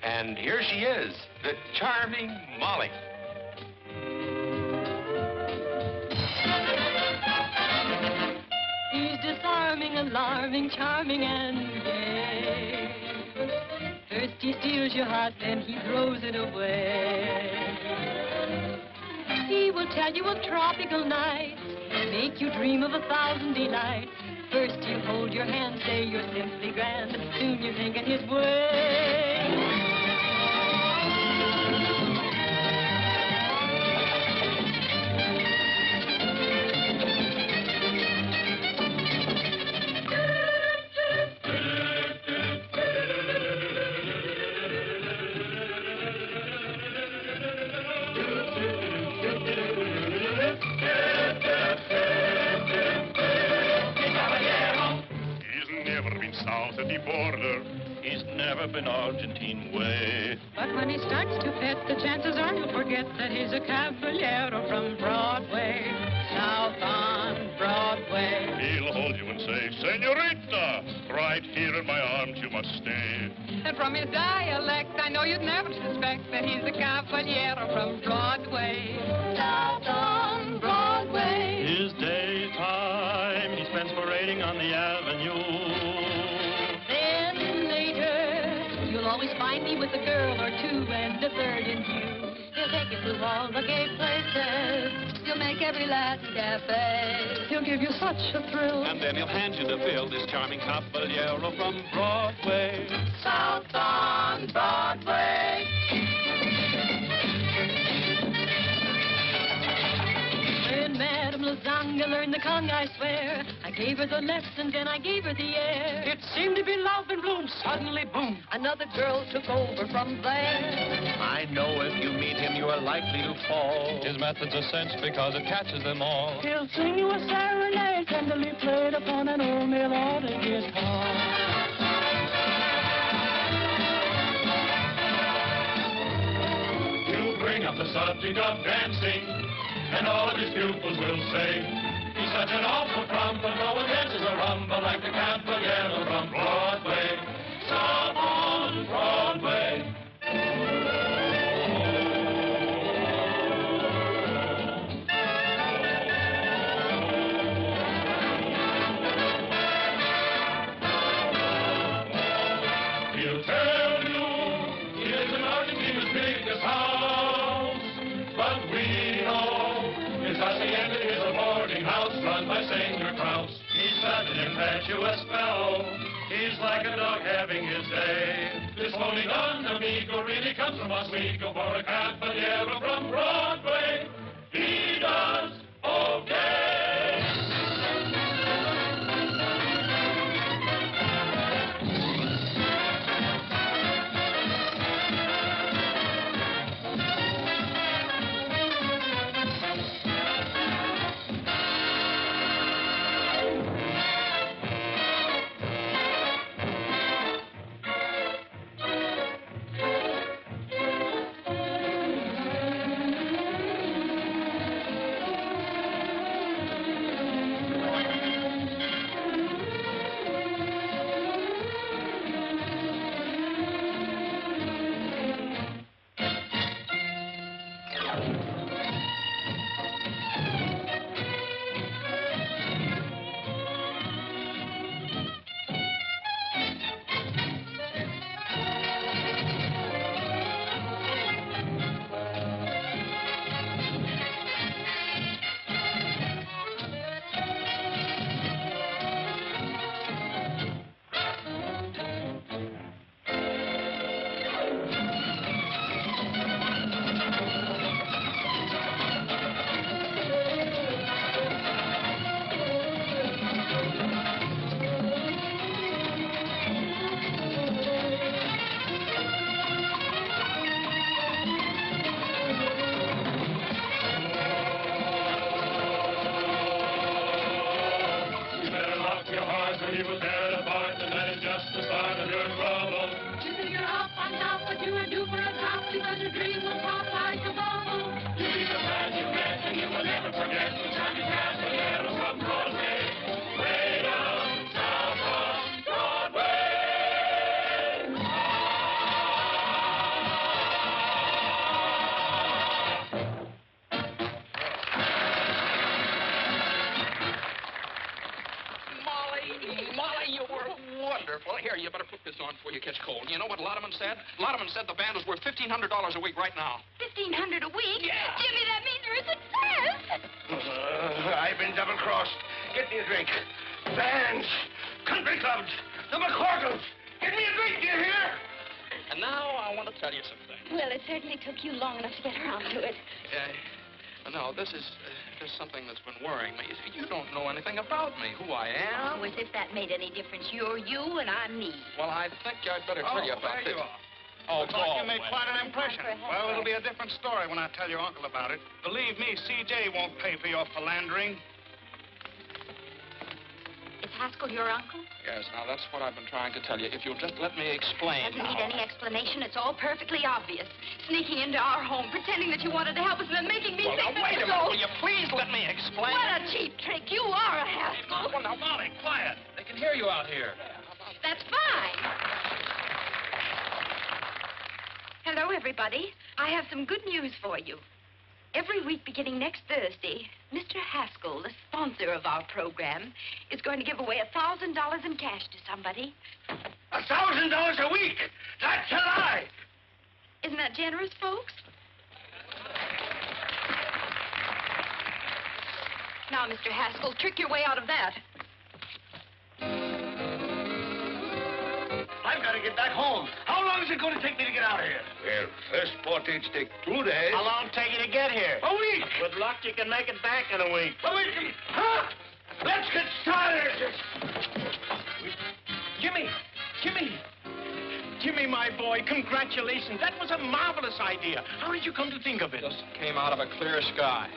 And here she is, the charming Molly. He's disarming, alarming, charming, and gay. First he steals your heart, then he throws it away. He will tell you of tropical nights, make you dream of 1,000 delights. First you hold your hand, say you're simply grand, soon you're thinking his way. South at the border, he's never been Argentine way. But when he starts to pet, the chances are you'll forget that he's a caballero from Broadway, south on Broadway. He'll hold you and say, Senorita, right here in my arms you must stay. And from his dialect, I know you'd never suspect that he's a caballero from Broadway, south on Broadway. His daytime he spends parading on the avenue. You'll always find me with a girl or two and a bird in view. He'll take you to all the gay places. He'll make every Latin cafe. He'll give you such a thrill. And then he'll hand you the bill, this charming caballero from Broadway. South on Broadway. When Mademoiselle young to learn the conch, I swear. I gave her the lesson, then I gave her the air. It seemed to be love in bloom. Suddenly, boom, another girl took over from there. I know if you meet him, you are likely to fall. His method's a cinch because it catches them all. He'll sing you a serenade, tenderly played upon an old mail-order guitar. Bring up the subject of dancing, and all of his pupils will say, he's such an awful trumpet, no one dances a rumba like the Caballero from Broadway. Stop on Broadway. He'll tell you he lives in Argentina's biggest house. But we know his hacienda is a boarding house run by Senor Kraus. He's such an impetuous fellow. He's like a dog having his day. This lonely don amigo really comes from Oswego for a caballero from Broadway. He does okay. Here, you better put this on before you catch cold. You know what Lotterman said? Lotterman said the band is worth $1,500 a week right now. $1,500 a week? Yeah. Jimmy, that means you're a success. I've been double-crossed. Get me a drink. Bands, country clubs, the McCorkles. Get me a drink, do you hear? And now I want to tell you something. Well, it certainly took you long enough to get around to it. No, this is just something that's been worrying me. You don't know anything about me, who I am. Oh, as if that made any difference. You're you and I'm me. Well, I think I'd better tell you about this. Oh, you made quite an impression. Well, it'll be a different story when I tell your uncle about it. Believe me, C.J. won't pay for your philandering. Is Haskell your uncle? Yes, now that's what I've been trying to tell you. If you'll just let me explain. Doesn't need any explanation. It's all perfectly obvious. Sneaking into our home, pretending that you wanted to help us, and then making me think now, that wait a minute. Will you please let me explain? What a cheap trick. You are a Haskell. Well, now, Molly, quiet. They can hear you out here. That's fine. Hello, everybody. I have some good news for you. Every week beginning next Thursday, Mr. Haskell, the sponsor of our program, is going to give away $1,000 in cash to somebody. $1,000 a week? That's a lie! Isn't that generous, folks? Now, Mr. Haskell, trick your way out of that. I've I've got to get back home. How long is it going to take me to get out of here? Well, first portage take 2 days. How long take you to get here? A week. Good luck, you can make it back in a week. A week. Huh? Let's get started. Jimmy, my boy, congratulations. That was a marvelous idea. How did you come to think of it? Just came out of a clear sky.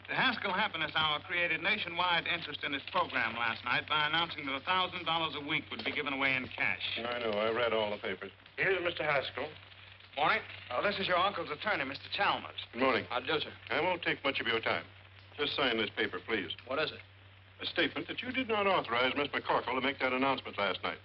The Haskell Happiness Hour created nationwide interest in its program last night by announcing that $1,000 a week would be given away in cash. I know. I read all the papers. Here's Mr. Haskell. Morning. This is your uncle's attorney, Mr. Chalmers. Good morning. How do, sir? I won't take much of your time. Just sign this paper, please. What is it? A statement that you did not authorize Miss McCorkle to make that announcement last night.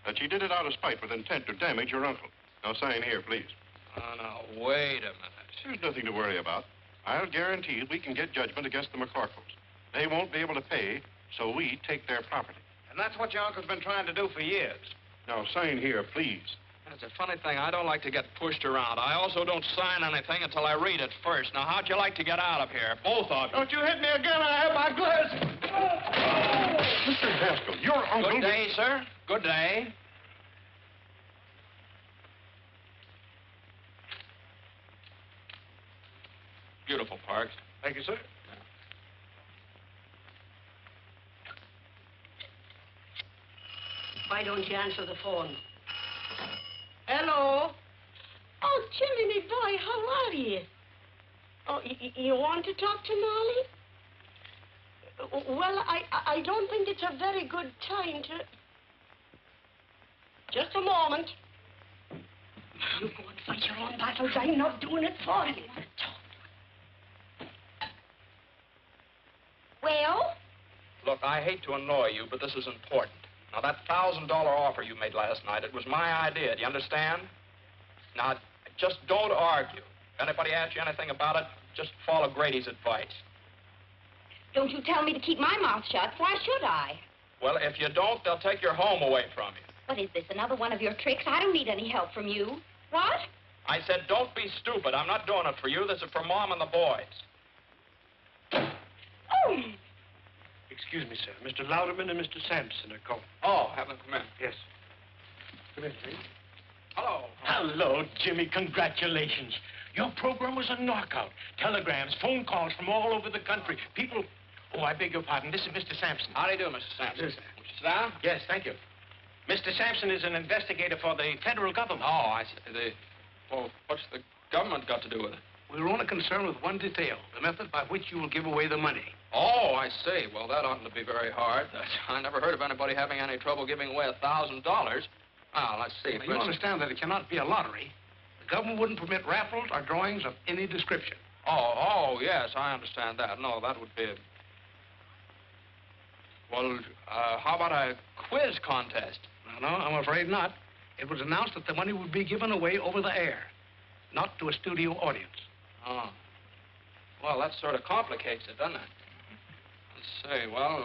That she did it out of spite with intent to damage your uncle. Now sign here, please. Oh, now, wait a minute. There's nothing to worry about. I'll guarantee we can get judgment against the McCorkles. They won't be able to pay, so we take their property. And that's what your uncle's been trying to do for years. Now sign here, please. That's a funny thing. I don't like to get pushed around. I also don't sign anything until I read it first. Now, how'd you like to get out of here? Both of you. Don't you hit me again. I have my glasses. Mr. Haskell, your uncle... Good day, sir. Good day. Beautiful, Parks. Thank you, sir. Why don't you answer the phone? Hello? Oh, Jimmy, me boy, how are you? Oh, you want to talk to Molly? Well, I don't think it's a very good time to... Just a moment. You go and fight your own battles. I'm not doing it for you. Well? Look, I hate to annoy you, but this is important. Now, that $1,000 offer you made last night, it was my idea. Do you understand? Now, just don't argue. If anybody asks you anything about it, just follow Grady's advice. Don't you tell me to keep my mouth shut. Why should I? Well, if you don't, they'll take your home away from you. What is this, another one of your tricks? I don't need any help from you. What? I said, don't be stupid. I'm not doing it for you. This is for Mom and the boys. Oh! Excuse me, sir. Mr. Louderman and Mr. Sampson are calling. Oh, have them come in. Yes. Come in, please. Hello. Hello, Jimmy. Congratulations. Your program was a knockout. Telegrams, phone calls from all over the country. People... Oh, I beg your pardon. This is Mr. Sampson. How do you do, Mr. Sampson? Yes, sir. Won't you sit down? Yes, thank you. Mr. Sampson is an investigator for the federal government. Oh, I see. Well, what's the government got to do with it? We're only concerned with one detail, the method by which you will give away the money. Oh, I see. Well, that oughtn't to be very hard. I never heard of anybody having any trouble giving away $1,000. Now, let's see. Now, you understand that it cannot be a lottery. The government wouldn't permit raffles or drawings of any description. Oh, yes, I understand that. No, that would be... Well, how about a quiz contest? No, I'm afraid not. It was announced that the money would be given away over the air, not to a studio audience. Oh. Well, that sort of complicates it, doesn't it? Let's see, well,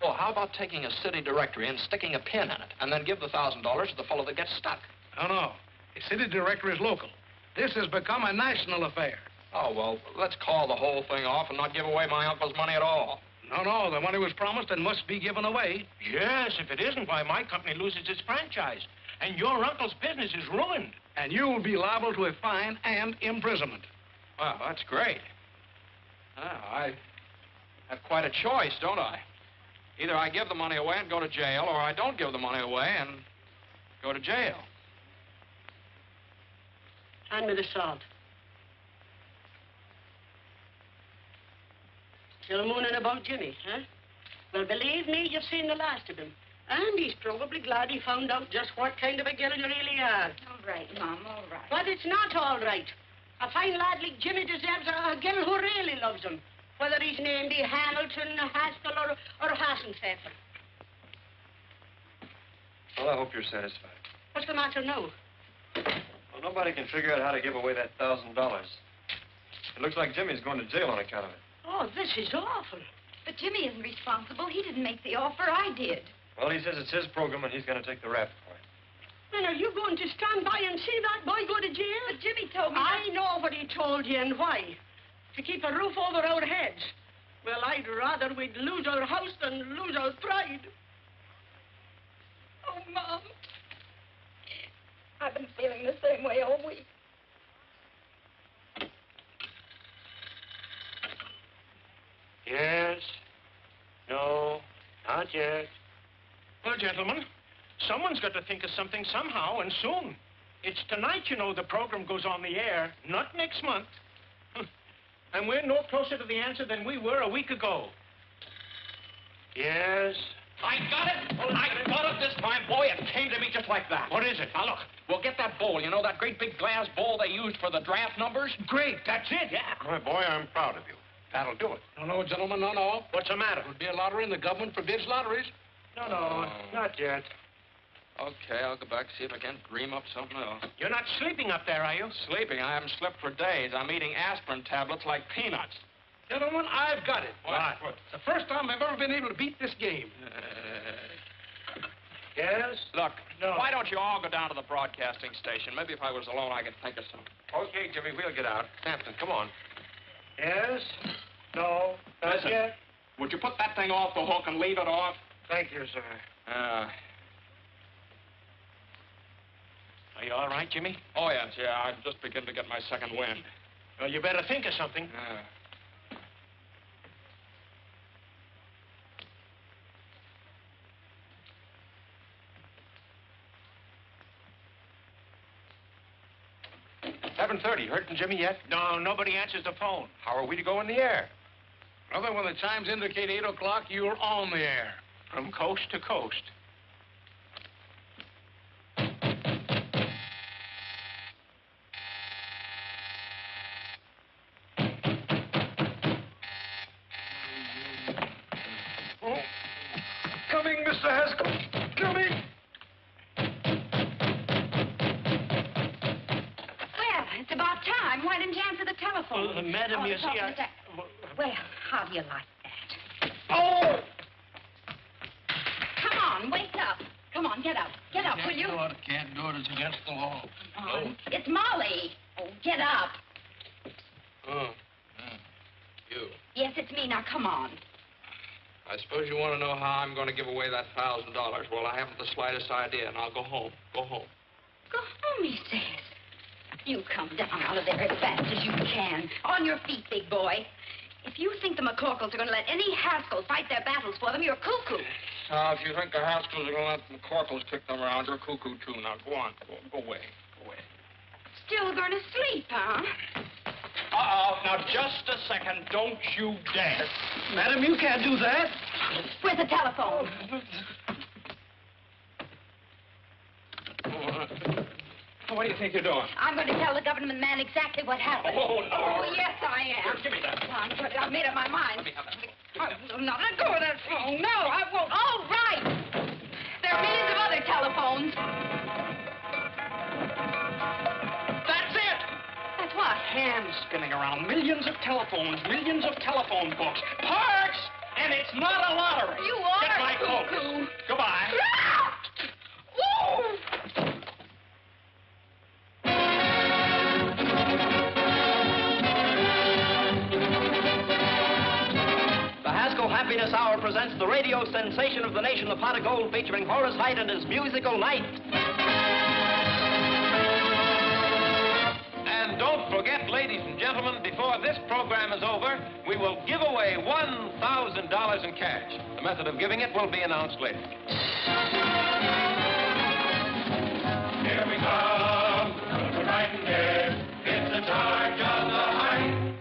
how about taking a city directory and sticking a pin in it, and then give the $1,000 to the fellow that gets stuck? No. The city directory is local. This has become a national affair. Oh, well, let's call the whole thing off and not give away my uncle's money at all. No, the money was promised and must be given away. Yes, if it isn't, why, my company loses its franchise. And your uncle's business is ruined. And you will be liable to a fine and imprisonment. Well, that's great. I have quite a choice, don't I? Either I give the money away and go to jail, or I don't give the money away and go to jail. Hand me the salt. Still mooning about Jimmy, huh? Well, believe me, you've seen the last of him. And he's probably glad he found out just what kind of a girl you really are. All right, Mom, all right. But it's not all right. A fine lad like Jimmy deserves a girl who really loves him, whether his name be Hamilton, Haskell, or Hassenpfeffer. Well, I hope you're satisfied. What's the matter now? Well, nobody can figure out how to give away that $1,000. It looks like Jimmy's going to jail on account of it. Oh, this is awful. But Jimmy isn't responsible. He didn't make the offer. I did. Well, he says it's his program and he's going to take the rap for it. Then are you going to stand by and see that boy go to jail? But Jimmy told me... I know what he told you and why. To keep a roof over our heads. Well, I'd rather we'd lose our house than lose our pride. Oh, Mom. I've been feeling the same way all week. Yes. No. Not yet. Well, gentlemen, someone's got to think of something somehow, and soon. It's tonight, you know, the program goes on the air, not next month. And we're no closer to the answer than we were a week ago. Yes. I got it! I got it this time, boy. It came to me just like that. What is it? Now, look, we'll get that bowl. You know, that great big glass bowl they used for the draft numbers? Great, that's it. Yeah. My boy, I'm proud of you. That'll do it. No, gentlemen, no. What's the matter? It would be a lottery, and the government forbids lotteries. No, not yet. Okay, I'll go back, see if I can't dream up something else. You're not sleeping up there, are you? Sleeping? I haven't slept for days. I'm eating aspirin tablets like peanuts. Gentlemen, I've got it. What? It's the first time I've ever been able to beat this game. Yes? Look, why don't you all go down to the broadcasting station? Maybe if I was alone, I could think of something. Okay, Jimmy, we'll get out. Sampson, come on. Yes. No. Not Listen, yet. would you put that thing off the hook and leave it off? Thank you, sir. Are you all right, Jimmy? Oh, yes, yeah. I'm just beginning to get my second wind. Well, you better think of something. $7:30. Heard from Jimmy yet? No, nobody answers the phone. How are we to go in the air? Brother, when the chimes indicate 8 o'clock, you're on the air. From coast to coast. Oh. Coming, Mr. Haskell. Coming. Well, it's about time. Why didn't you answer the telephone? Madam, you see, Well, how do you like that? Oh! Come on, wake up. Come on, get up. Get up, will you? Can't do it. It's against the law. Come on. It's Molly. Oh, get up. Oh. You. Yes, it's me. Now, come on. I suppose you want to know how I'm going to give away that $1,000. Well, I haven't the slightest idea, and I'll go home. Go home. Go home, he says. You come down out of there as fast as you can. On your feet, big boy. If you think the McCorkles are going to let any Haskell fight their battles for them, you're cuckoo. Now, if you think the Haskells are going to let the McCorkles kick them around, you're cuckoo, too. Now, go on. Go away. Go away. Still going to sleep, huh? Uh-oh. Now, just a second. Don't you dare. Madam, you can't do that. Where's the telephone? What do you think you're doing? I'm going to tell the government man exactly what happened. Oh, no. Oh, yes, I am. Here, give me that. I've made up my mind. Let me have that. I'm not going to go with that phone. No, I won't. All right. There are millions of other telephones. That's it. That's what? Hands spinning around. Millions of telephones. Millions of telephone books. Parts! And it's not a lottery. You are Get my coat. cuckoo. Goodbye. Woo! The Haskell Happiness Hour presents the radio sensation of the nation, the Pot of Gold, featuring Horace Heidt and his musical Night. And don't forget, ladies and gentlemen, before this program is over, we will give away $1,000 in cash. The method of giving it will be announced later. Here we come, right in here. It's the charge of the Height.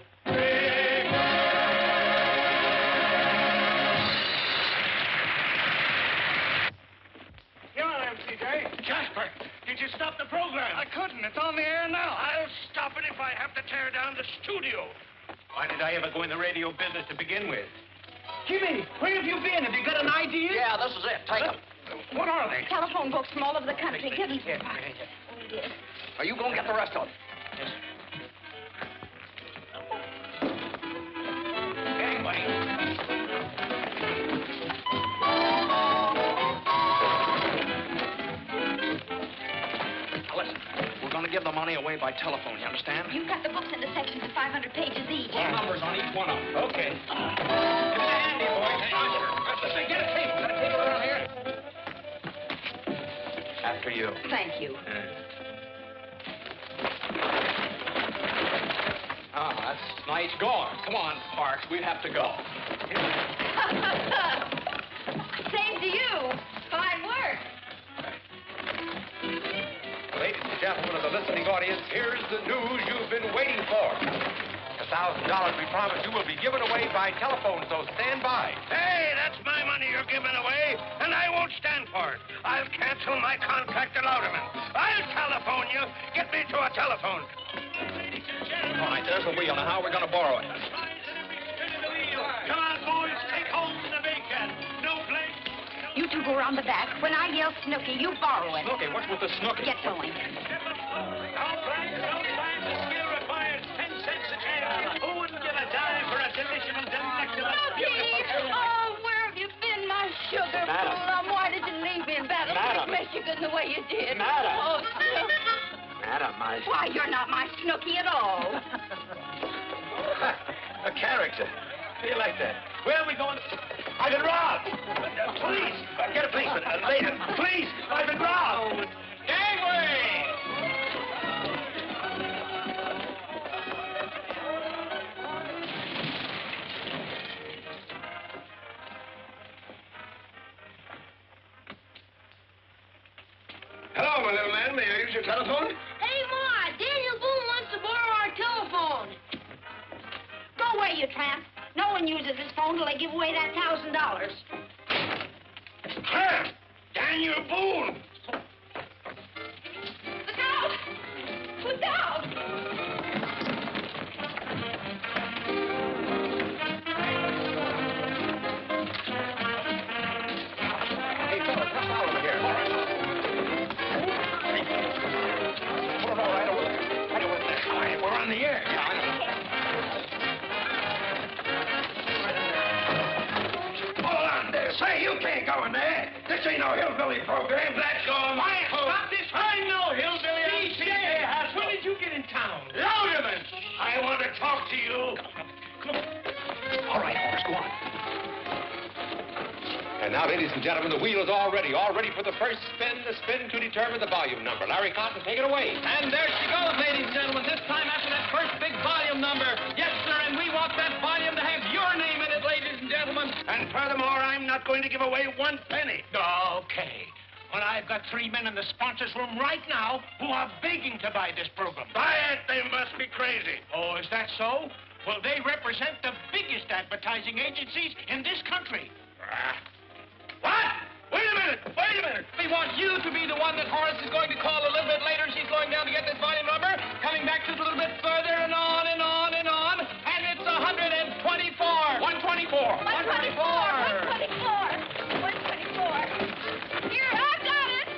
Here I am, CJ. Jasper, did you stop the program? I couldn't. It's on the air now. I'll stop it if I have to tear down the studio. Why did I ever go in the radio business to begin with? Jimmy, where have you been? Have you got an idea? Yeah, this is it. Take them. What are they? Telephone books from all over the country. Give them here. Oh, dear. Are you going to get the rest of them? Yes. Gang, buddy. Now, listen. We're going to give the money away by telephone, you understand? You've got the books in the sections of 500 pages each. Put numbers on each one of them. Okay. you. Thank you. That's nice going. Come on, Parks. We have to go. Same to you. Fine work. Ladies and gentlemen of the listening audience, here's the news you've been waiting for. The $1,000 we promised you will be given away by telephone, so stand by. Hey, that's my money you're giving away, and I won't stand for it. I'll cancel my contract to Louderman. I'll telephone you. Get me to a telephone. All right, there's the wheel. Now, how are we going to borrow it? Come on, boys, take hold of the bacon. No place. You two go around the back. When I yell Snooky, you borrow it. Snooky? What's with the Snooky? Get going. Sometimes the skill requires 10 cents a can. Who wouldn't give a dime for a delicious, delectable, beautiful... Oh, where have you been, my sugar Madam. plum? Why did you leave me in Battle Madam. Creek, Michigan, the way you did? Madam. Oh, Snooky. Madam, Why, you're not my Snooky at all. A character. How do you like that? Where are we going? I've been robbed. Police. Get a policeman. Later. Police. I've been robbed. Gangway! Hello, my little man. May I use your telephone? Hey, Ma, Daniel Boone wants to borrow our telephone. Go away, you tramp. No one uses his phone till they give away that $1,000. Huh? Daniel Boone. Look out! Look out! Hey, fellas, come on over here. Put it all right over there. Right over there. All right, we're on the air. Yeah, I know. Hold on there. Say, you can't go in there. This ain't no hillbilly program. Let's go. Quiet, stop this. I'm no hillbilly. When did you get in town? Louderman, I want to talk to you. All right, Horace, go on. And now, ladies and gentlemen, the wheel is all ready for the first spin, the spin to determine the volume number. Larry Cotton, take it away. And there she goes, ladies and gentlemen, this time after that first big volume number. Yes, sir, and we want that volume to have your name in it, ladies and gentlemen. And furthermore, I'm not going to give away 1 penny. Okay. Well, I've got 3 men in the sponsors' room right now who are begging to buy this program. Buy it? They must be crazy. Oh, is that so? Well, they represent the biggest advertising agencies in this country. What? Wait a minute. We want you to be the one that Horace is going to call a little bit later. She's going down to get this volume number, coming back just a little bit further and on and on and on. And it's 124. 124. 124. Here, I've got it.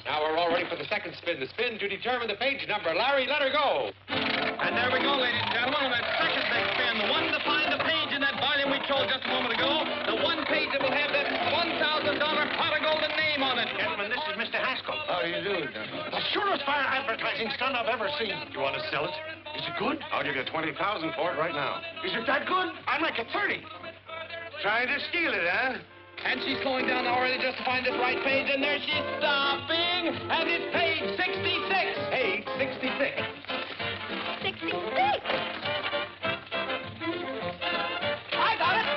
Now we're all ready for the second spin, the spin to determine the page number. Larry, let her go. And there we go, ladies and gentlemen, on that second big spin, the one to find the page in that volume we told just a moment ago, the one page that will have that $1,000 pot of golden name on it. Gentlemen, this is Mr. Haskell. How do you do, gentlemen? The surest fire advertising stunt I've ever seen. You want to sell it? Is it good? I'll give you $20,000 for it right now. Is it that good? I'd like a 30. Trying to steal it, huh? And she's slowing down now already just to find this right page, and there she's stopping, and it's page 66. Page 66. 66. I got it.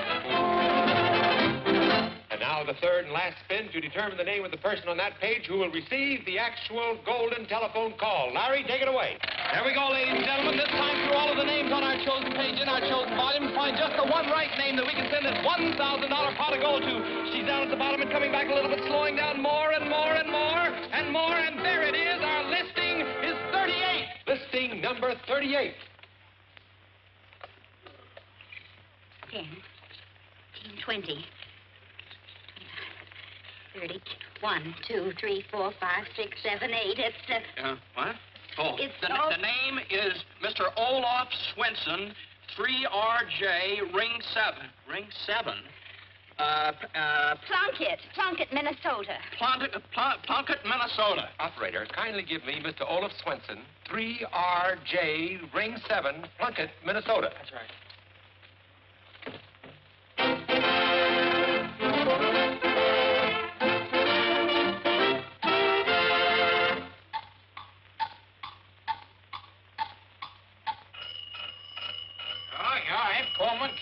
And now the third and last spin to determine the name of the person on that page who will receive the actual golden telephone call. Larry, take it away. There we go, ladies and gentlemen. This time through all of the names on our chosen page in our chosen volume to find just the one right name that we can send that $1,000 pot of gold to. She's down at the bottom and coming back a little bit, slowing down more and more and more and more, and there it is. Our listing is 38. Listing number 38. 10, 20, 30, 1, 2, 3, 4, 5, 6, 7, 8. It's What? Oh, It's the all- name is Mr. Olaf Swenson, 3RJ, Ring 7. Ring 7? Plunkett, Minnesota. Plunkett, Minnesota. Operator, kindly give me Mr. Olaf Swenson, 3RJ, Ring 7, Plunkett, Minnesota. That's right.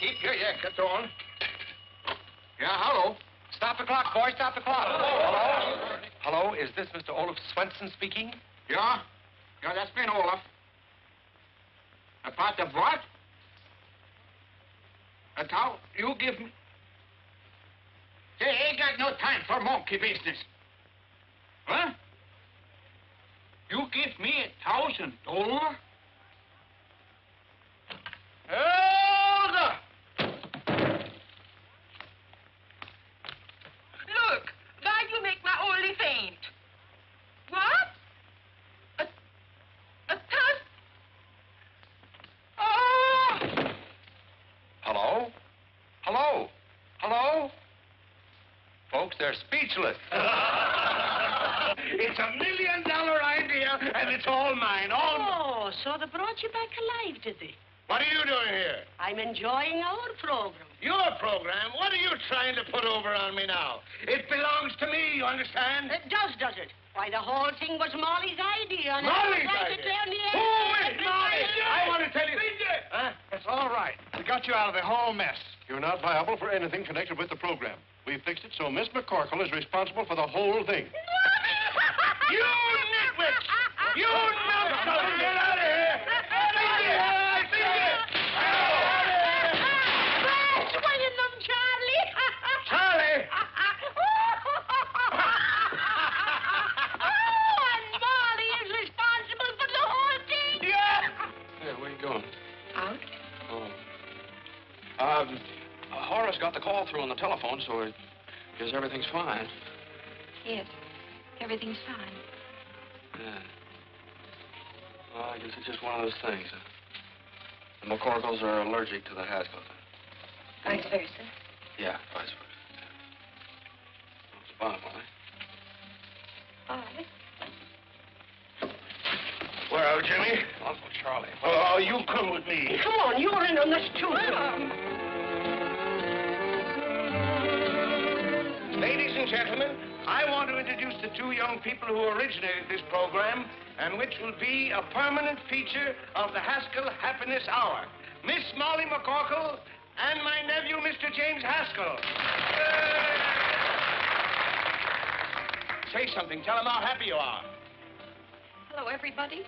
keep you. Yeah, get on. Yeah, hello. Stop the clock, boy. Stop the clock. Hello? Hello, is this Mr. Olaf Swenson speaking? Yeah? Yeah, that's me, Olaf. About the what? That's how you give me... Hey, ain't got no time for monkey business. Huh? You give me $1,000? Hold up! Look, why you make my only faint? What? A thousand? Oh! Hello? Hello? Hello? Folks, they're speechless. It's $1 million idea, and it's all mine, all mine. Oh, so they brought you back alive, did they? What are you doing here? I'm enjoying our program. Your program? What are you trying to put over on me now? It belongs to me, you understand? It does it? Why, the whole thing was Molly's idea. And Molly's I was right idea? to tell me Who is Molly? I want to tell you. Huh? That's all right. We got you out of the whole mess. You're not liable for anything connected with the program. We fixed it so Miss McCorkle is responsible for the whole thing. You nitwits! You numbskulls! Get out of here! Swinging them, Charlie. Charlie! Oh, and Molly is responsible for the whole thing. Yeah! Hey, where you going? Out? Oh. Horace got the call through on the telephone, so I guess everything's fine. Yes, everything's fine. Yeah. Well, I guess it's just one of those things. The McCorkles are allergic to the Haskells. Vice versa. Yeah, vice versa. Yeah. Bye, Molly. Bye. Well, Jimmy? Uncle Charlie. Oh, you come with me. Come on, you're in on this too. Ladies and gentlemen, I want to introduce the two young people who originated this program and which will be a permanent feature of the Haskell Happiness Hour. Miss Molly McCorkle and my nephew, Mr. James Haskell. Say something. Tell them how happy you are. Hello, everybody.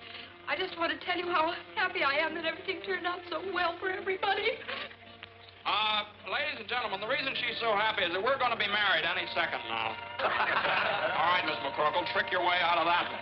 I just want to tell you how happy I am that everything turned out so well for everybody. Ladies and gentlemen, the reason she's so happy is that we're going to be married any second now. All right, Miss McCorkle, trick your way out of that one.